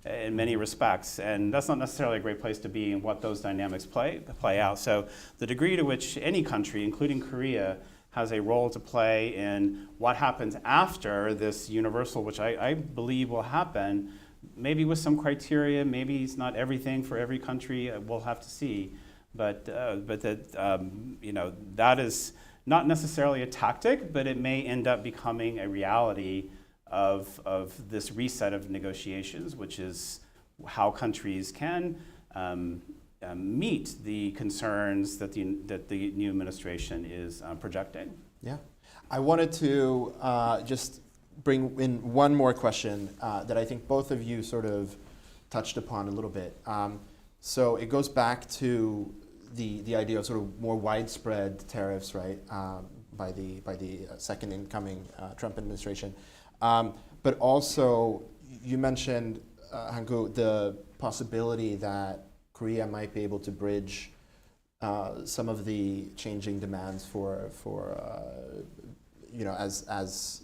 in many respects. And that's not necessarily a great place to be in what those dynamics play out. So the degree to which any country, including Korea, has a role to play in what happens after this universal, which I believe will happen, maybe with some criteria, maybe it's not everything for every country, we'll have to see. But that is not necessarily a tactic, but it may end up becoming a reality of this reset of negotiations, which is how countries can meet the concerns that the new administration is projecting. Yeah. I wanted to just bring in one more question that I think both of you sort of touched upon a little bit. So it goes back to the idea of sort of more widespread tariffs, right, by the second incoming Trump administration. But also, you mentioned, Han-koo, the possibility that Korea might be able to bridge some of the changing demands as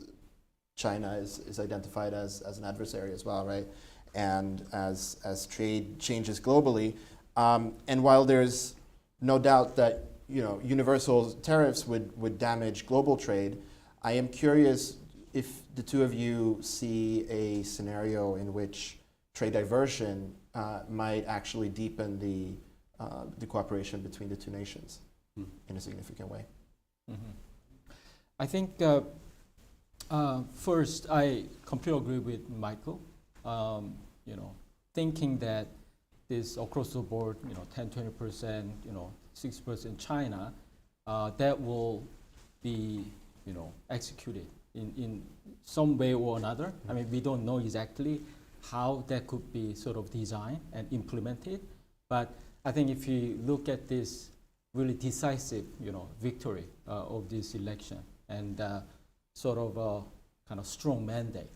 China is identified as an adversary as well, right? And as trade changes globally. And while there's no doubt that universal tariffs would damage global trade, I am curious if the two of you see a scenario in which trade diversion might actually deepen the cooperation between the two nations in a significant way. Mm-hmm. I think First, I completely agree with Michael. Thinking that this across the board, 10, 20%, 6% China, that will be, executed in some way or another. I mean, we don't know exactly how that could be sort of designed and implemented, but I think if you look at this really decisive, victory of this election and sort of a kind of strong mandate,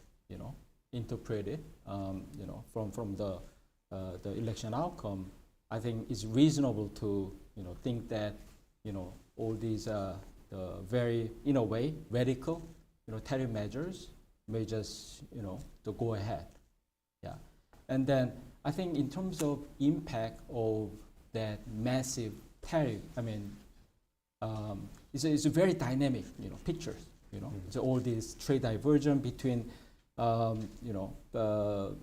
interpreted, from the election outcome, I think it's reasonable to, think that, all these the very, in a way, radical, tariff measures may just, to go ahead. Yeah, and then I think in terms of impact of that massive tariff, I mean, it's a very dynamic, picture. So all this trade diversion between, the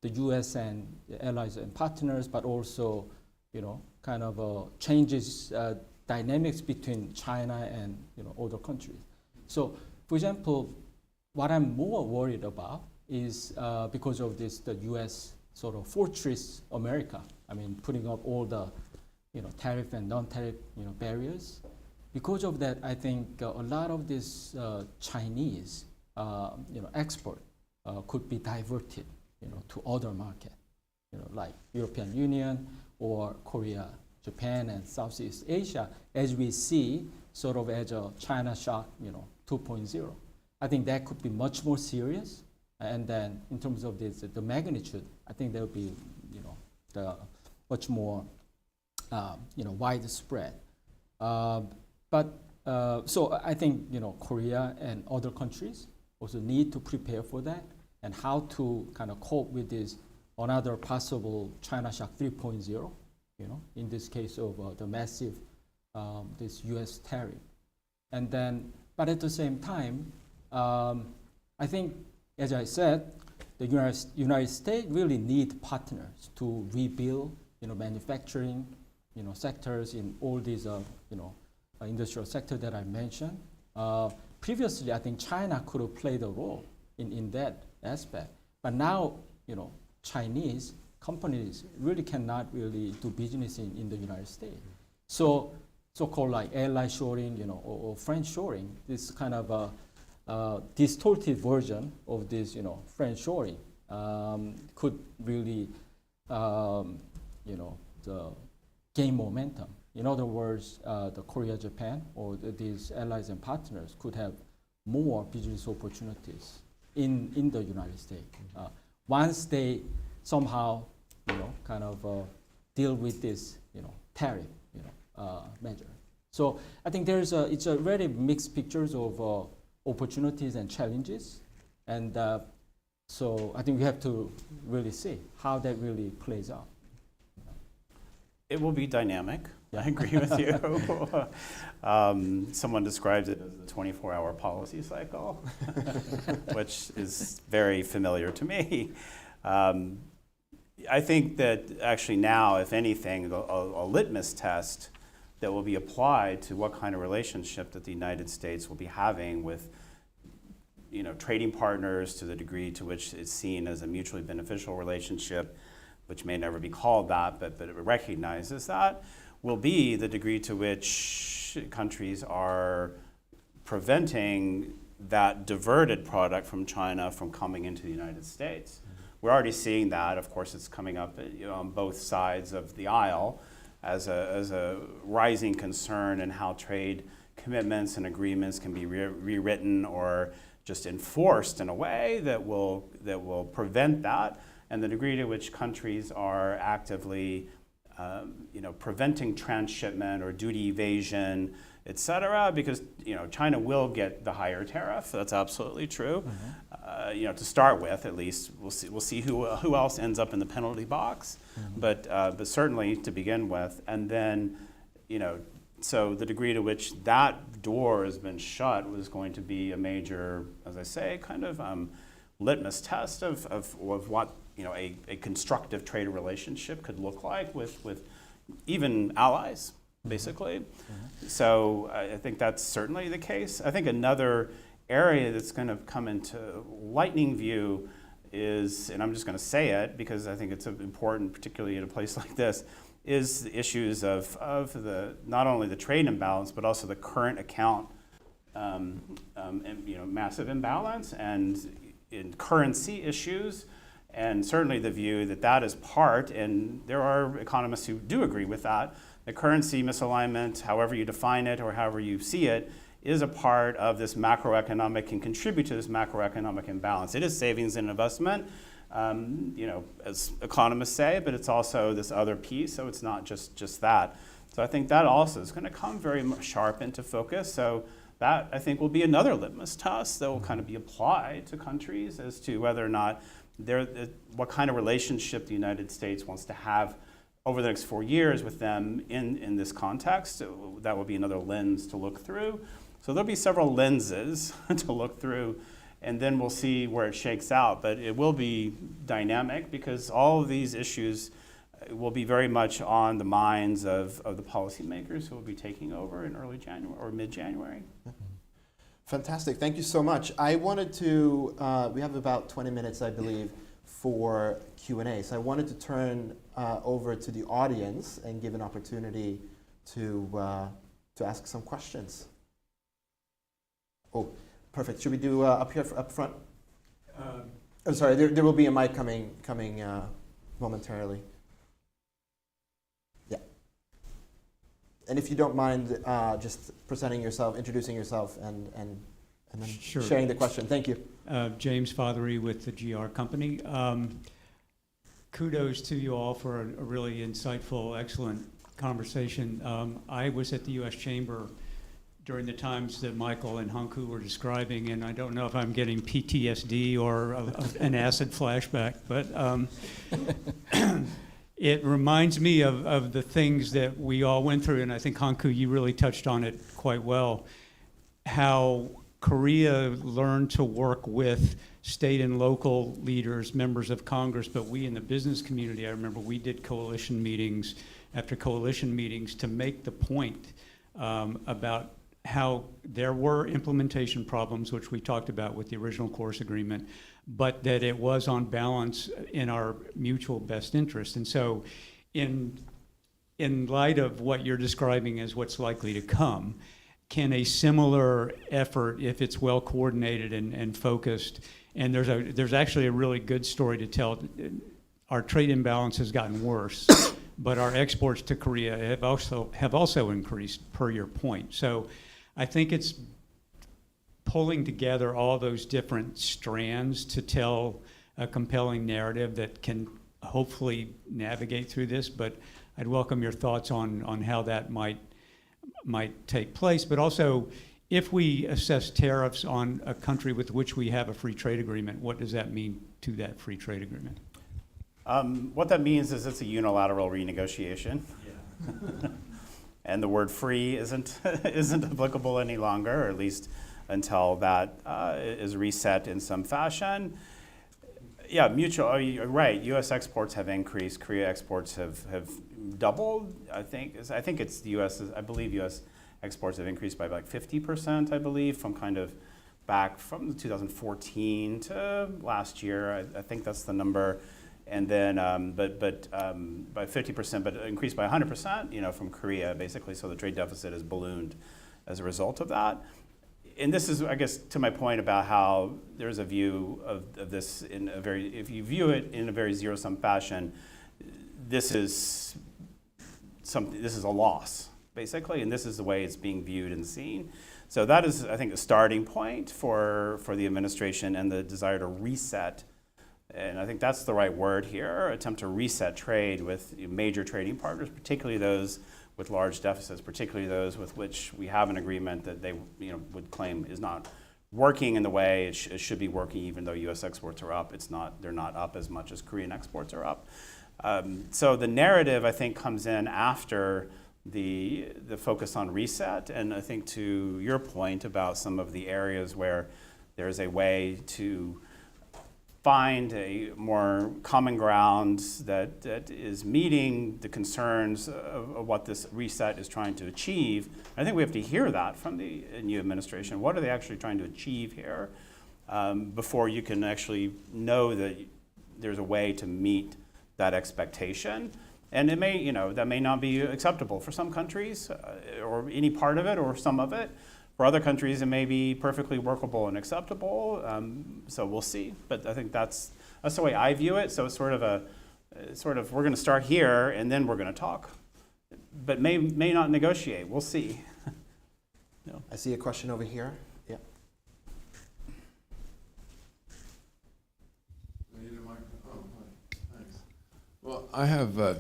U.S. and allies and partners, but also, kind of changes dynamics between China and other countries. So, for example, what I'm more worried about is because of this, the U.S. sort of fortress America. I mean, putting up all the, tariff and non-tariff, barriers. Because of that, I think a lot of this Chinese, export could be diverted, to other market, like European Union or Korea, Japan, and Southeast Asia, as we see sort of as a China shock, 2.0. I think that could be much more serious. And then in terms of this, the magnitude, I think there will be, the much more, widespread. But so I think, Korea and other countries also need to prepare for that and how to kind of cope with this another possible China shock 3.0, in this case of the massive, this U.S. tariff. And then, but at the same time, I think, as I said, the United States really need partners to rebuild, manufacturing, sectors in all these, industrial sector that I mentioned. Previously, I think China could have played a role in that aspect, but now, Chinese companies really cannot really do business in the United States. So, so-called like ally shoring, or friend shoring, this kind of a distorted version of this, friend shoring, could really, gain momentum. In other words, the Korea, Japan, or these allies and partners could have more business opportunities in the United States once they somehow, kind of deal with this, tariff, measure. So I think it's a very mixed pictures of opportunities and challenges, and so I think we have to really see how that really plays out. It will be dynamic. I agree with you. Someone described it as a 24-hour policy cycle, which is very familiar to me. I think that actually now, if anything, a litmus test that will be applied to what kind of relationship that the United States will be having with, trading partners, to the degree to which it's seen as a mutually beneficial relationship, which may never be called that, but it recognizes that, will be the degree to which countries are preventing that diverted product from China from coming into the United States. We're already seeing that. Of course, it's coming up on both sides of the aisle as a rising concern in how trade commitments and agreements can be rewritten or just enforced in a way that will prevent that, and the degree to which countries are actively preventing transshipment or duty evasion, et cetera, because China will get the higher tariff. That's absolutely true. Mm-hmm. To start with, at least, we'll see who else ends up in the penalty box. Mm-hmm. But certainly to begin with, and then so the degree to which that door has been shut was going to be a major, as I say, kind of litmus test of what a constructive trade relationship could look like with even allies, basically. Mm-hmm. So I think that's certainly the case. I think another area that's going to come into lightning view is, and I'm just going to say it because I think it's important, particularly in a place like this, is the issues of the not only the trade imbalance but also the current account and, massive imbalance and in currency issues, and certainly the view that that is part, and there are economists who do agree with that, the currency misalignment, however you define it or however you see it, is a part of this macroeconomic, can contribute to this macroeconomic imbalance. It is savings and investment, as economists say, but it's also this other piece, so it's not just that. So I think that also is going to come very sharp into focus. So that, I think, will be another litmus test that will kind of be applied to countries as to whether or not what kind of relationship the United States wants to have over the next 4 years with them in this context. So that will be another lens to look through. So there'll be several lenses to look through, and then we'll see where it shakes out. But it will be dynamic because all of these issues will be very much on the minds of the policymakers who will be taking over in early January or mid-January. Fantastic. Thank you so much. I wanted to, we have about 20 minutes, I believe, for Q&A. So I wanted to turn over to the audience and give an opportunity to ask some questions. Oh, perfect. Should we do up here, up front? I'm sorry, there will be a mic coming momentarily. Yeah. And if you don't mind just presenting yourself, introducing yourself, and then Sure. sharing the question. Thank you. James Fothery with the GR Company. Kudos to you all for a really insightful, excellent conversation. I was at the U.S. Chamber during the times that Michael and Han-koo were describing, and I don't know if I'm getting PTSD or an acid flashback, but it reminds me of the things that we all went through, and I think, Han-koo, you really touched on it quite well, how Korea learned to work with state and local leaders, members of Congress, but we in the business community, I remember we did coalition meetings after coalition meetings to make the point about how there were implementation problems, which we talked about with the original course agreement, but that it was on balance in our mutual best interest. And so in light of what you're describing as what's likely to come, can a similar effort, if it's well coordinated and focused, and there's actually a really good story to tell. Our trade imbalance has gotten worse, but our exports to Korea have also increased, per your point. So I think it's pulling together all those different strands to tell a compelling narrative that can hopefully navigate through this. But I'd welcome your thoughts on how that might take place, but also if we assess tariffs on a country with which we have a free trade agreement, what does that mean to that free trade agreement? What that means is it's a unilateral renegotiation. Yeah. And the word free isn't applicable any longer, or at least until that is reset in some fashion. Yeah, mutual. You're right. U.S. exports have increased. Korea exports have doubled. I think it's the U.S. I believe U.S. exports have increased by like 50%. I believe from kind of back from 2014 to last year. I think that's the number. And then, but by 50%, but increased by 100%. From Korea basically. So the trade deficit has ballooned as a result of that. And this is, I guess, to my point about how there's a view of this in a very, if you view it in a very zero-sum fashion, this is a loss, basically, and this is the way it's being viewed and seen. So that is, I think, a starting point for the administration and the desire to reset, and I think that's the right word here, attempt to reset trade with major trading partners, particularly those with large deficits, particularly those with which we have an agreement that they would claim is not working in the way it should be working, even though U.S. exports are up. They're not up as much as Korean exports are up. So the narrative, I think, comes in after the focus on reset, and I think to your point about some of the areas where there's a way to find a more common ground that is meeting the concerns of what this reset is trying to achieve. I think we have to hear that from the new administration. What are they actually trying to achieve here before you can actually know that there's a way to meet that expectation? And it may, you know, that may not be acceptable for some countries or any part of it or some of it. For other countries, it may be perfectly workable and acceptable, so we'll see. But I think that's the way I view it. So it's sort of we're going to start here and then we're going to talk, but may not negotiate. We'll see. No. I see a question over here. Yeah. I need a microphone. Oh, hi. Thanks. Well, I have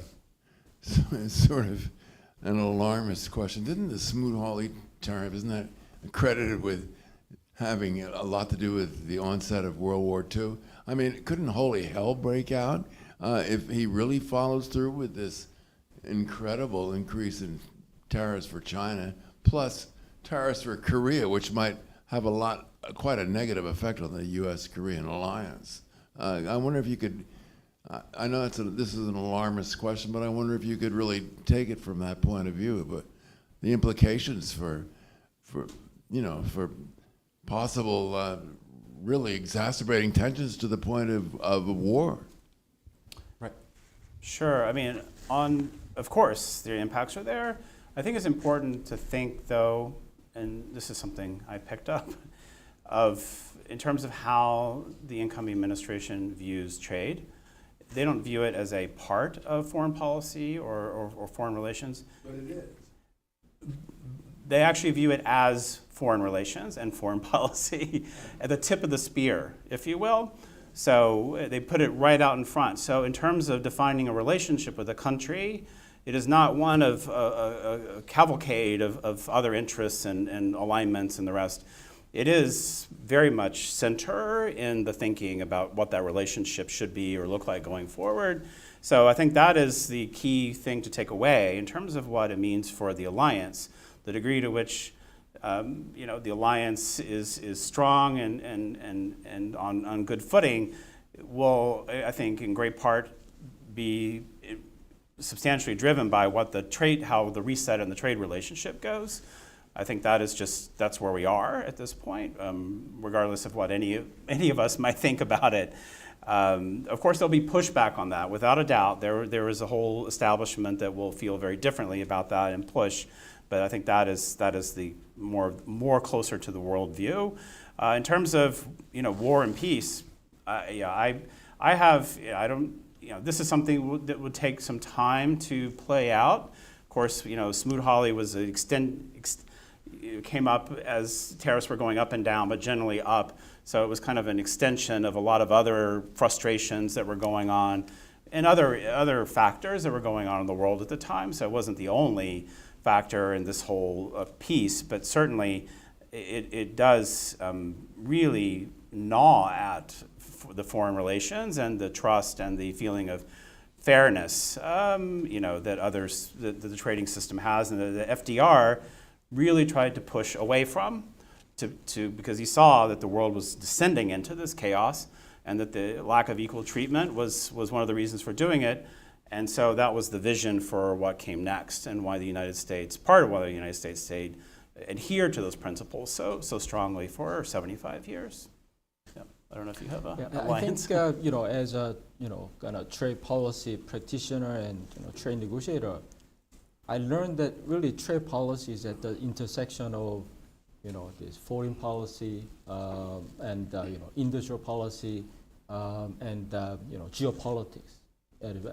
sort of an alarmist question. Didn't the Smoot-Hawley tariff, isn't that credited with having a lot to do with the onset of World War II? I mean, couldn't holy hell break out if he really follows through with this incredible increase in tariffs for China, plus tariffs for Korea, which might have quite a negative effect on the U.S.-Korean alliance. I wonder if you could, I know this is an alarmist question, but I wonder if you could really take it from that point of view, but the implications for possible really exacerbating tensions to the point of war. Right. Sure. I mean, of course, the impacts are there. I think it's important to think, though, and this is something I picked up, in terms of how the incoming administration views trade. They don't view it as a part of foreign policy or foreign relations. But it is. They actually view it as foreign relations and foreign policy at the tip of the spear, if you will. So they put it right out in front. So in terms of defining a relationship with a country, it is not one of a cavalcade of other interests and alignments and the rest. It is very much center in the thinking about what that relationship should be or look like going forward. So I think that is the key thing to take away in terms of what it means for the alliance. The degree to which the alliance is strong and on good footing will, I think, in great part be substantially driven by how the reset and the trade relationship goes. I think that's where we are at this point, regardless of what any of us might think about it. Of course, there'll be pushback on that, without a doubt. There is a whole establishment that will feel very differently about that and push. But I think that is the more closer to the worldview. In terms of war and peace, this is something that would take some time to play out. Of course, Smoot-Hawley was came up as tariffs were going up and down, but generally up. So it was kind of an extension of a lot of other frustrations that were going on and other factors that were going on in the world at the time. So it wasn't the only factor in this whole piece, but certainly it does really gnaw at the foreign relations and the trust and the feeling of fairness, that the trading system has, and the FDR really tried to push away from, because he saw that the world was descending into this chaos, and that the lack of equal treatment was one of the reasons for doing it. And so that was the vision for what came next, and why the United States stayed adhered to those principles so strongly for 75 years. Yeah. I don't know if you have a alliance. I think as a kind of trade policy practitioner and trade negotiator, I learned that really trade policy is at the intersection of this foreign policy and industrial policy and geopolitics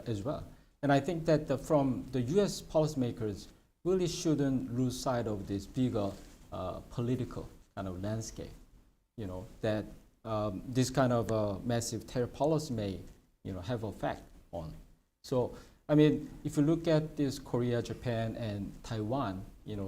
as well. And I think that from the U.S. policymakers really shouldn't lose sight of this bigger political kind of landscape, that this kind of massive tariff policy may have effect on. So, I mean, if you look at this Korea, Japan, and Taiwan,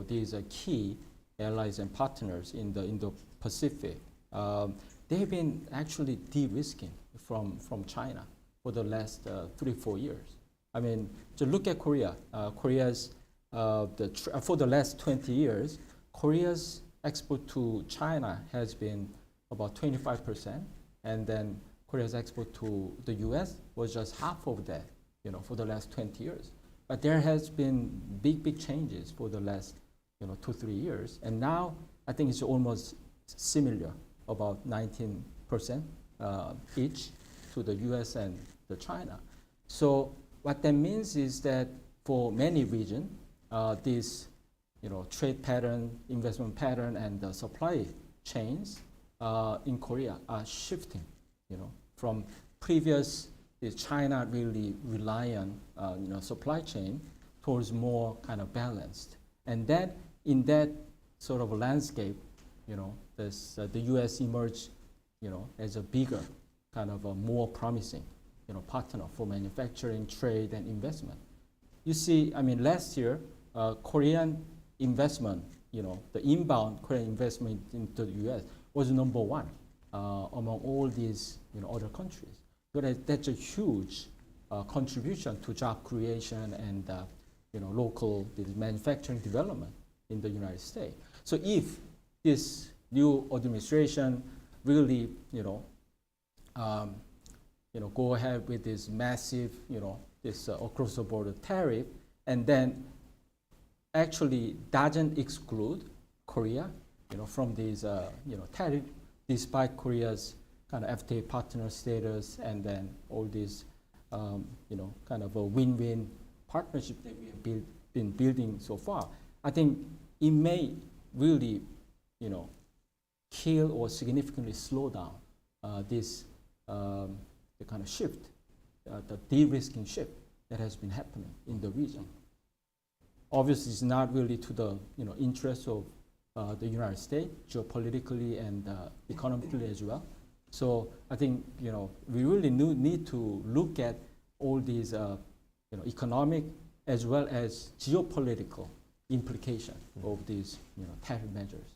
these are key allies and partners in the Indo-Pacific. They have been actually de-risking from China for the last 3-4 years. I mean, to look at Korea, Korea's for the last 20 years, Korea's export to China has been about 25%, and then Korea's export to the U.S. was just half of that, for the last 20 years. But there has been big changes for the last, 2-3 years. And now I think it's almost similar, about 19% each to the U.S. and the China. So what that means is that for many regions, this trade pattern, investment pattern, and the supply chains in Korea are shifting, from previous is China really rely on supply chain towards more kind of balanced. And that in that sort of landscape, the U.S. emerged, as a bigger kind of a more promising, partner for manufacturing, trade, and investment. You see, last year, Korean investment, the inbound Korean investment into the U.S. was number one among all these, other countries. So that's a huge contribution to job creation and, local manufacturing development in the United States. So if this new administration really, go ahead with this massive, this across the border tariff, and then actually doesn't exclude Korea, from these, tariff, despite Korea's kind of FTA partner status, and then all these, kind of a win-win partnership that we have been building so far. I think it may really, kill or significantly slow down this the kind of shift, the de-risking shift that has been happening in the region. Obviously, it's not really to the interest of the United States geopolitically and economically as well. So I think we really need to look at all these economic as well as geopolitical implication of these tariff measures.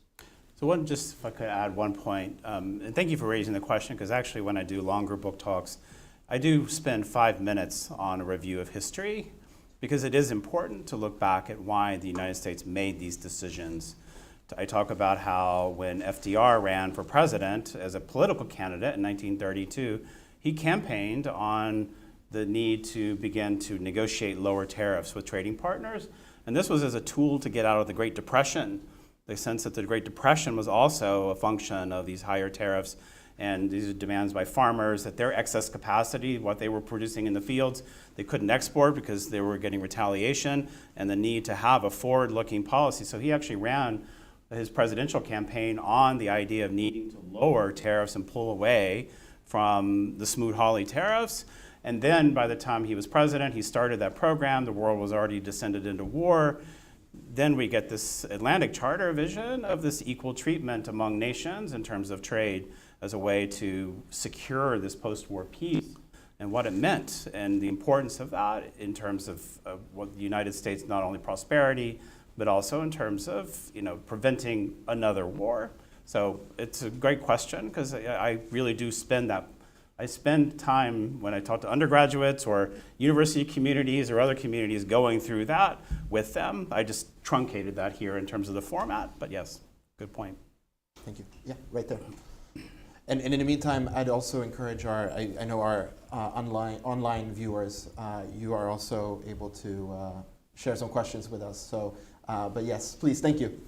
So if I could add one point, and thank you for raising the question, because actually when I do longer book talks, I do spend 5 minutes on a review of history, because it is important to look back at why the United States made these decisions. I talk about how when FDR ran for president as a political candidate in 1932, he campaigned on the need to begin to negotiate lower tariffs with trading partners. And this was as a tool to get out of the Great Depression. The sense that the Great Depression was also a function of these higher tariffs and these demands by farmers, that their excess capacity, what they were producing in the fields, they couldn't export because they were getting retaliation, and the need to have a forward-looking policy. So he actually ran his presidential campaign on the idea of needing to lower tariffs and pull away from the Smoot-Hawley tariffs. And then by the time he was president, he started that program. The world was already descended into war. Then we get this Atlantic Charter vision of this equal treatment among nations in terms of trade as a way to secure this post-war peace and what it meant and the importance of that in terms of what the United States, not only prosperity, but also in terms of preventing another war. So it's a great question, because I really do spend that. I spend time when I talk to undergraduates or university communities or other communities going through that with them. I just truncated that here in terms of the format, but yes, good point. Thank you. Yeah, right there. And in the meantime, I'd also encourage I know our online viewers, you are also able to share some questions with us. So, but yes, please, thank you.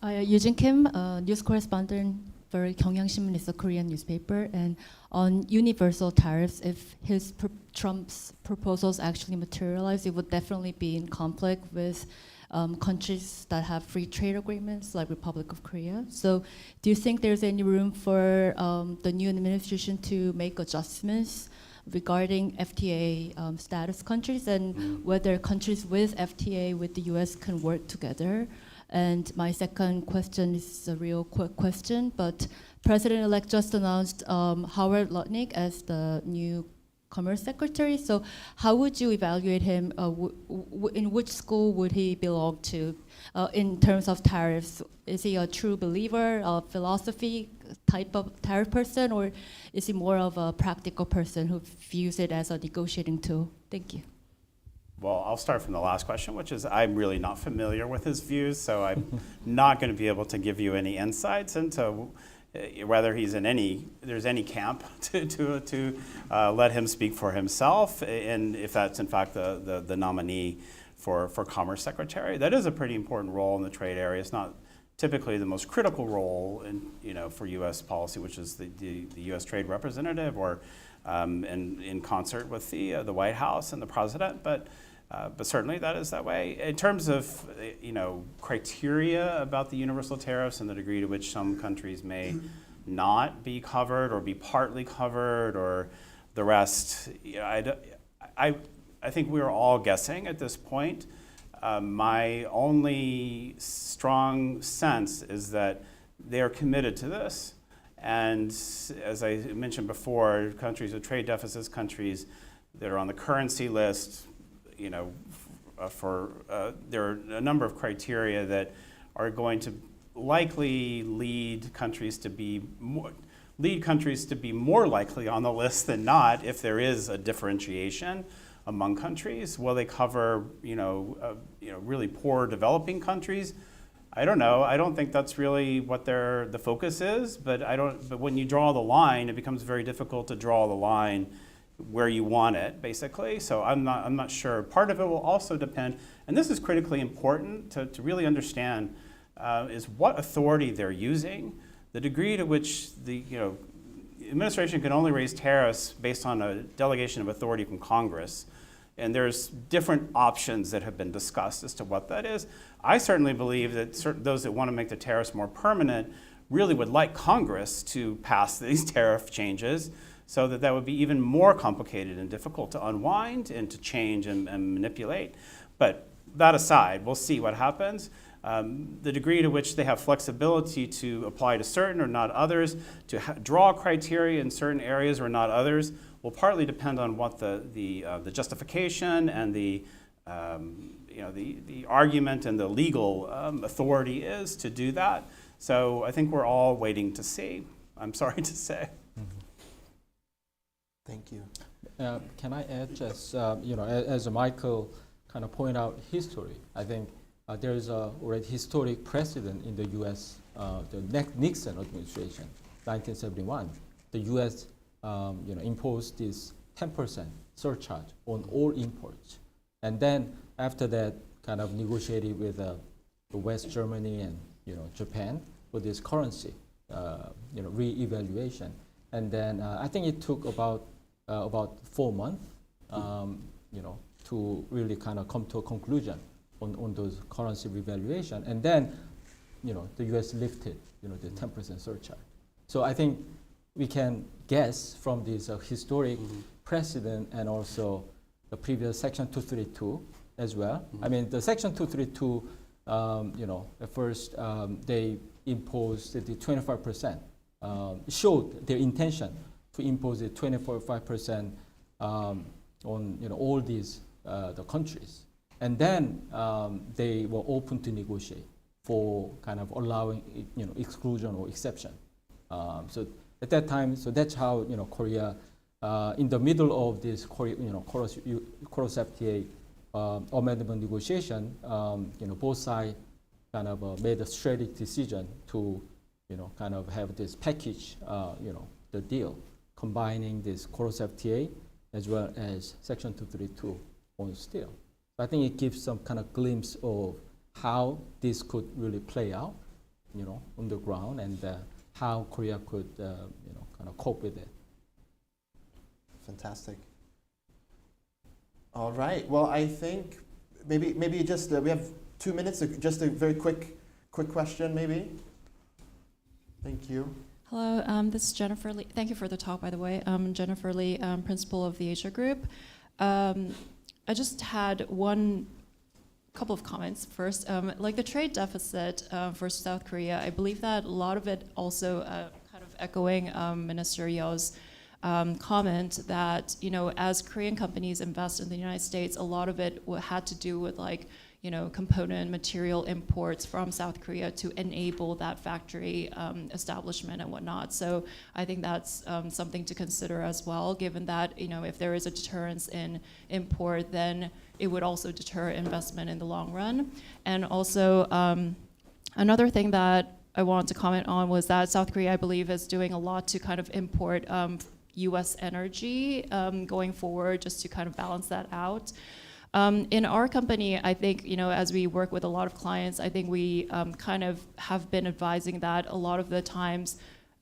Eugene Kim, news correspondent for Gyeongyang-Shinmun, is a Korean newspaper, and on universal tariffs, if Trump's proposals actually materialize, it would definitely be in conflict with countries that have free trade agreements, like Republic of Korea. So, do you think there's any room for the new administration to make adjustments regarding FTA status countries, and whether countries with FTA with the U.S. can work together? And my second question is a real quick question, but President-elect just announced Howard Lutnick as the new Commerce Secretary. So how would you evaluate him? In which school would he belong to in terms of tariffs? Is he a true believer, a philosophy type of tariff person, or is he more of a practical person who views it as a negotiating tool? Thank you. Well, I'll start from the last question, which is I'm really not familiar with his views, so I'm not going to be able to give you any insights into whether he's in there's any camp to let him speak for himself, and if that's in fact the nominee for Commerce Secretary. That is a pretty important role in the trade area. It's not typically the most critical role for U.S. policy, which is the U.S. Trade Representative, or in concert with the White House and the President, but certainly that is that way. In terms of criteria about the universal tariffs and the degree to which some countries may not be covered or be partly covered or the rest, I think we're all guessing at this point. My only strong sense is that they are committed to this. And as I mentioned before, countries with trade deficits, countries that are on the currency list, there are a number of criteria that are going to likely lead countries to be more likely on the list than not if there is a differentiation among countries. Will they cover really poor developing countries? I don't know. I don't think that's really what the focus is. But when you draw the line, it becomes very difficult to draw the line where you want it, basically. So I'm not sure. Part of it will also depend, and this is critically important to really understand, is what authority they're using, the degree to which the administration can only raise tariffs based on a delegation of authority from Congress. And there's different options that have been discussed as to what that is. I certainly believe that those that want to make the tariffs more permanent really would like Congress to pass these tariff changes, so that would be even more complicated and difficult to unwind and to change and manipulate. But that aside, we'll see what happens. The degree to which they have flexibility to apply to certain or not others, to draw criteria in certain areas or not others, will partly depend on what the justification and the argument and the legal authority is to do that. So I think we're all waiting to see, I'm sorry to say. Thank you. Can I add just, as Michael kind of point out history, I think there is a already historic precedent in the U.S., the Nixon administration, 1971. The U.S. Imposed this 10% surcharge on all imports. And then after that, kind of negotiated with the West Germany and Japan for this currency, re-evaluation. And then I think it took about 4 months, to really kind of come to a conclusion on those currency revaluation. And then, the U.S. lifted, the 10% surcharge. So I think we can guess from this historic precedent and also the previous Section 232 as well. I mean, the Section 232, at first they imposed the 25%, showed their intention to impose a 25% on all these the countries, and then they were open to negotiate for kind of allowing exclusion or exception. So at that time, so that's how Korea, in the middle of this Korea-U.S. amendment negotiation, both sides kind of made a strategic decision to kind of have this package, the deal, combining this Korea-U.S. as well as Section 232 on steel. So I think it gives some kind of glimpse of how this could really play out, on the ground, and how Korea could, kind of cope with it. Fantastic. All right. Well, I think maybe just we have 2 minutes. Just a very quick question, maybe. Thank you. Hello, this is Jennifer Lee. Thank you for the talk, by the way. Jennifer Lee, principal of the Asia Group. I just had couple of comments. First, like the trade deficit for South Korea, I believe that a lot of it also kind of echoing Minister Yeo's comment that, as Korean companies invest in the United States, a lot of it had to do with component material imports from South Korea to enable that factory establishment and whatnot. So I think that's something to consider as well, given that if there is a deterrence in import, then it would also deter investment in the long run. And also another thing that I wanted to comment on was that South Korea, I believe, is doing a lot to kind of import U.S. energy going forward, just to kind of balance that out. In our company, I think, as we work with a lot of clients, I think we kind of have been advising that a lot of the times,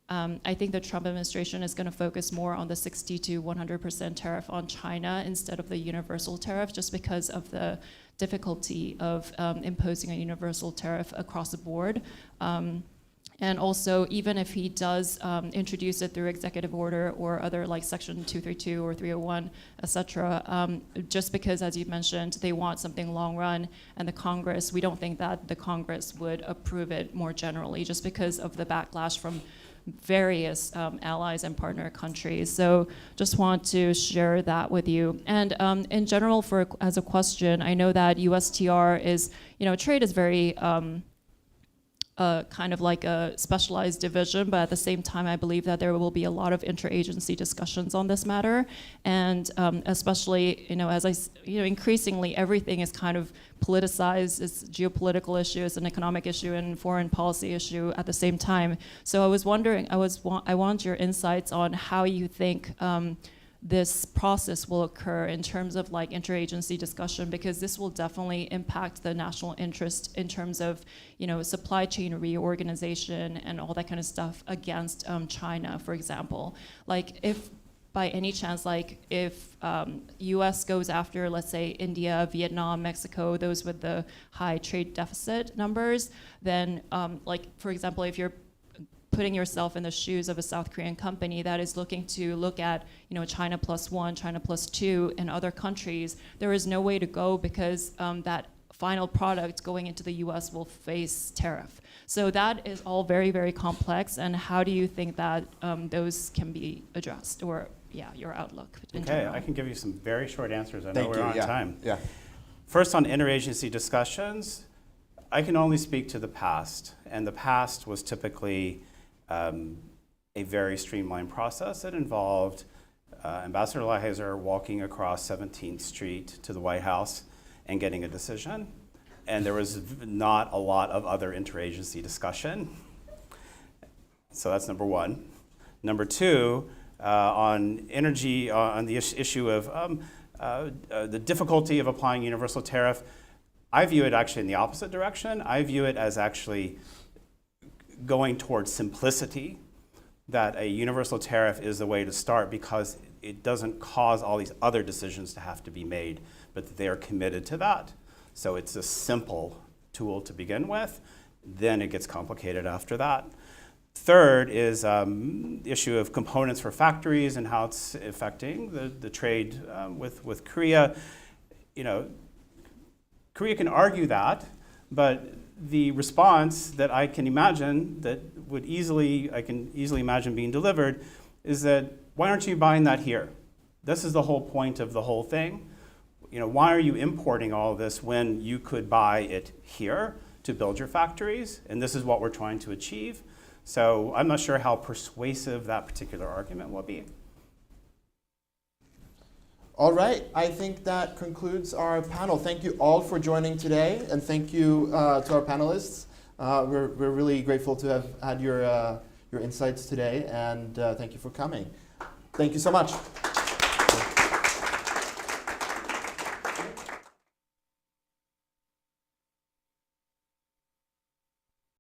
I think the Trump administration is going to focus more on the 60 to 100% tariff on China instead of the universal tariff, just because of the difficulty of imposing a universal tariff across the board. And also, even if he does introduce it through executive order or other like Section 232 or 301, et cetera, just because, as you mentioned, they want something long run, and the Congress, we don't think that the Congress would approve it more generally, just because of the backlash from various allies and partner countries. So just want to share that with you. And in general, as a question, I know that USTR is, trade is very kind of like a specialized division, but at the same time, I believe that there will be a lot of interagency discussions on this matter. And especially, increasingly everything is kind of politicized. It's a geopolitical issue, it's an economic issue, and foreign policy issue at the same time. So I was wondering, I want your insights on how you think this process will occur in terms of like interagency discussion, because this will definitely impact the national interest in terms of, supply chain reorganization and all that kind of stuff against China, for example. Like if by any chance, if U.S. goes after, let's say, India, Vietnam, Mexico, those with the high trade deficit numbers, then for example, if you're putting yourself in the shoes of a South Korean company that is looking to look at, China +1, China +2 in other countries, there is no way to go because that final product going into the U.S. will face tariff. So that is all very, very complex. And how do you think that those can be addressed, or your outlook in general? I can give you some very short answers. I know Thank we're you. on time. Yeah. First, on interagency discussions, I can only speak to the past, and the past was typically a very streamlined process that involved Ambassador Lighthizer walking across 17th Street to the White House and getting a decision. And there was not a lot of other interagency discussion. So that's number one. Number two, on energy, on the issue of the difficulty of applying universal tariff, I view it actually in the opposite direction. I view it as actually going towards simplicity, that a universal tariff is the way to start because it doesn't cause all these other decisions to have to be made, but that they are committed to that. So it's a simple tool to begin with, then it gets complicated after that. Third is the issue of components for factories and how it's affecting the trade with Korea. Korea can argue that, but the response that I can imagine that I can easily imagine being delivered is that, why aren't you buying that here? This is the whole point of the whole thing. Why are you importing all of this when you could buy it here to build your factories? And this is what we're trying to achieve. So I'm not sure how persuasive that particular argument will be. All right, I think that concludes our panel. Thank you all for joining today, and thank you to our panelists. We're really grateful to have had your insights today, and thank you for coming. Thank you so much.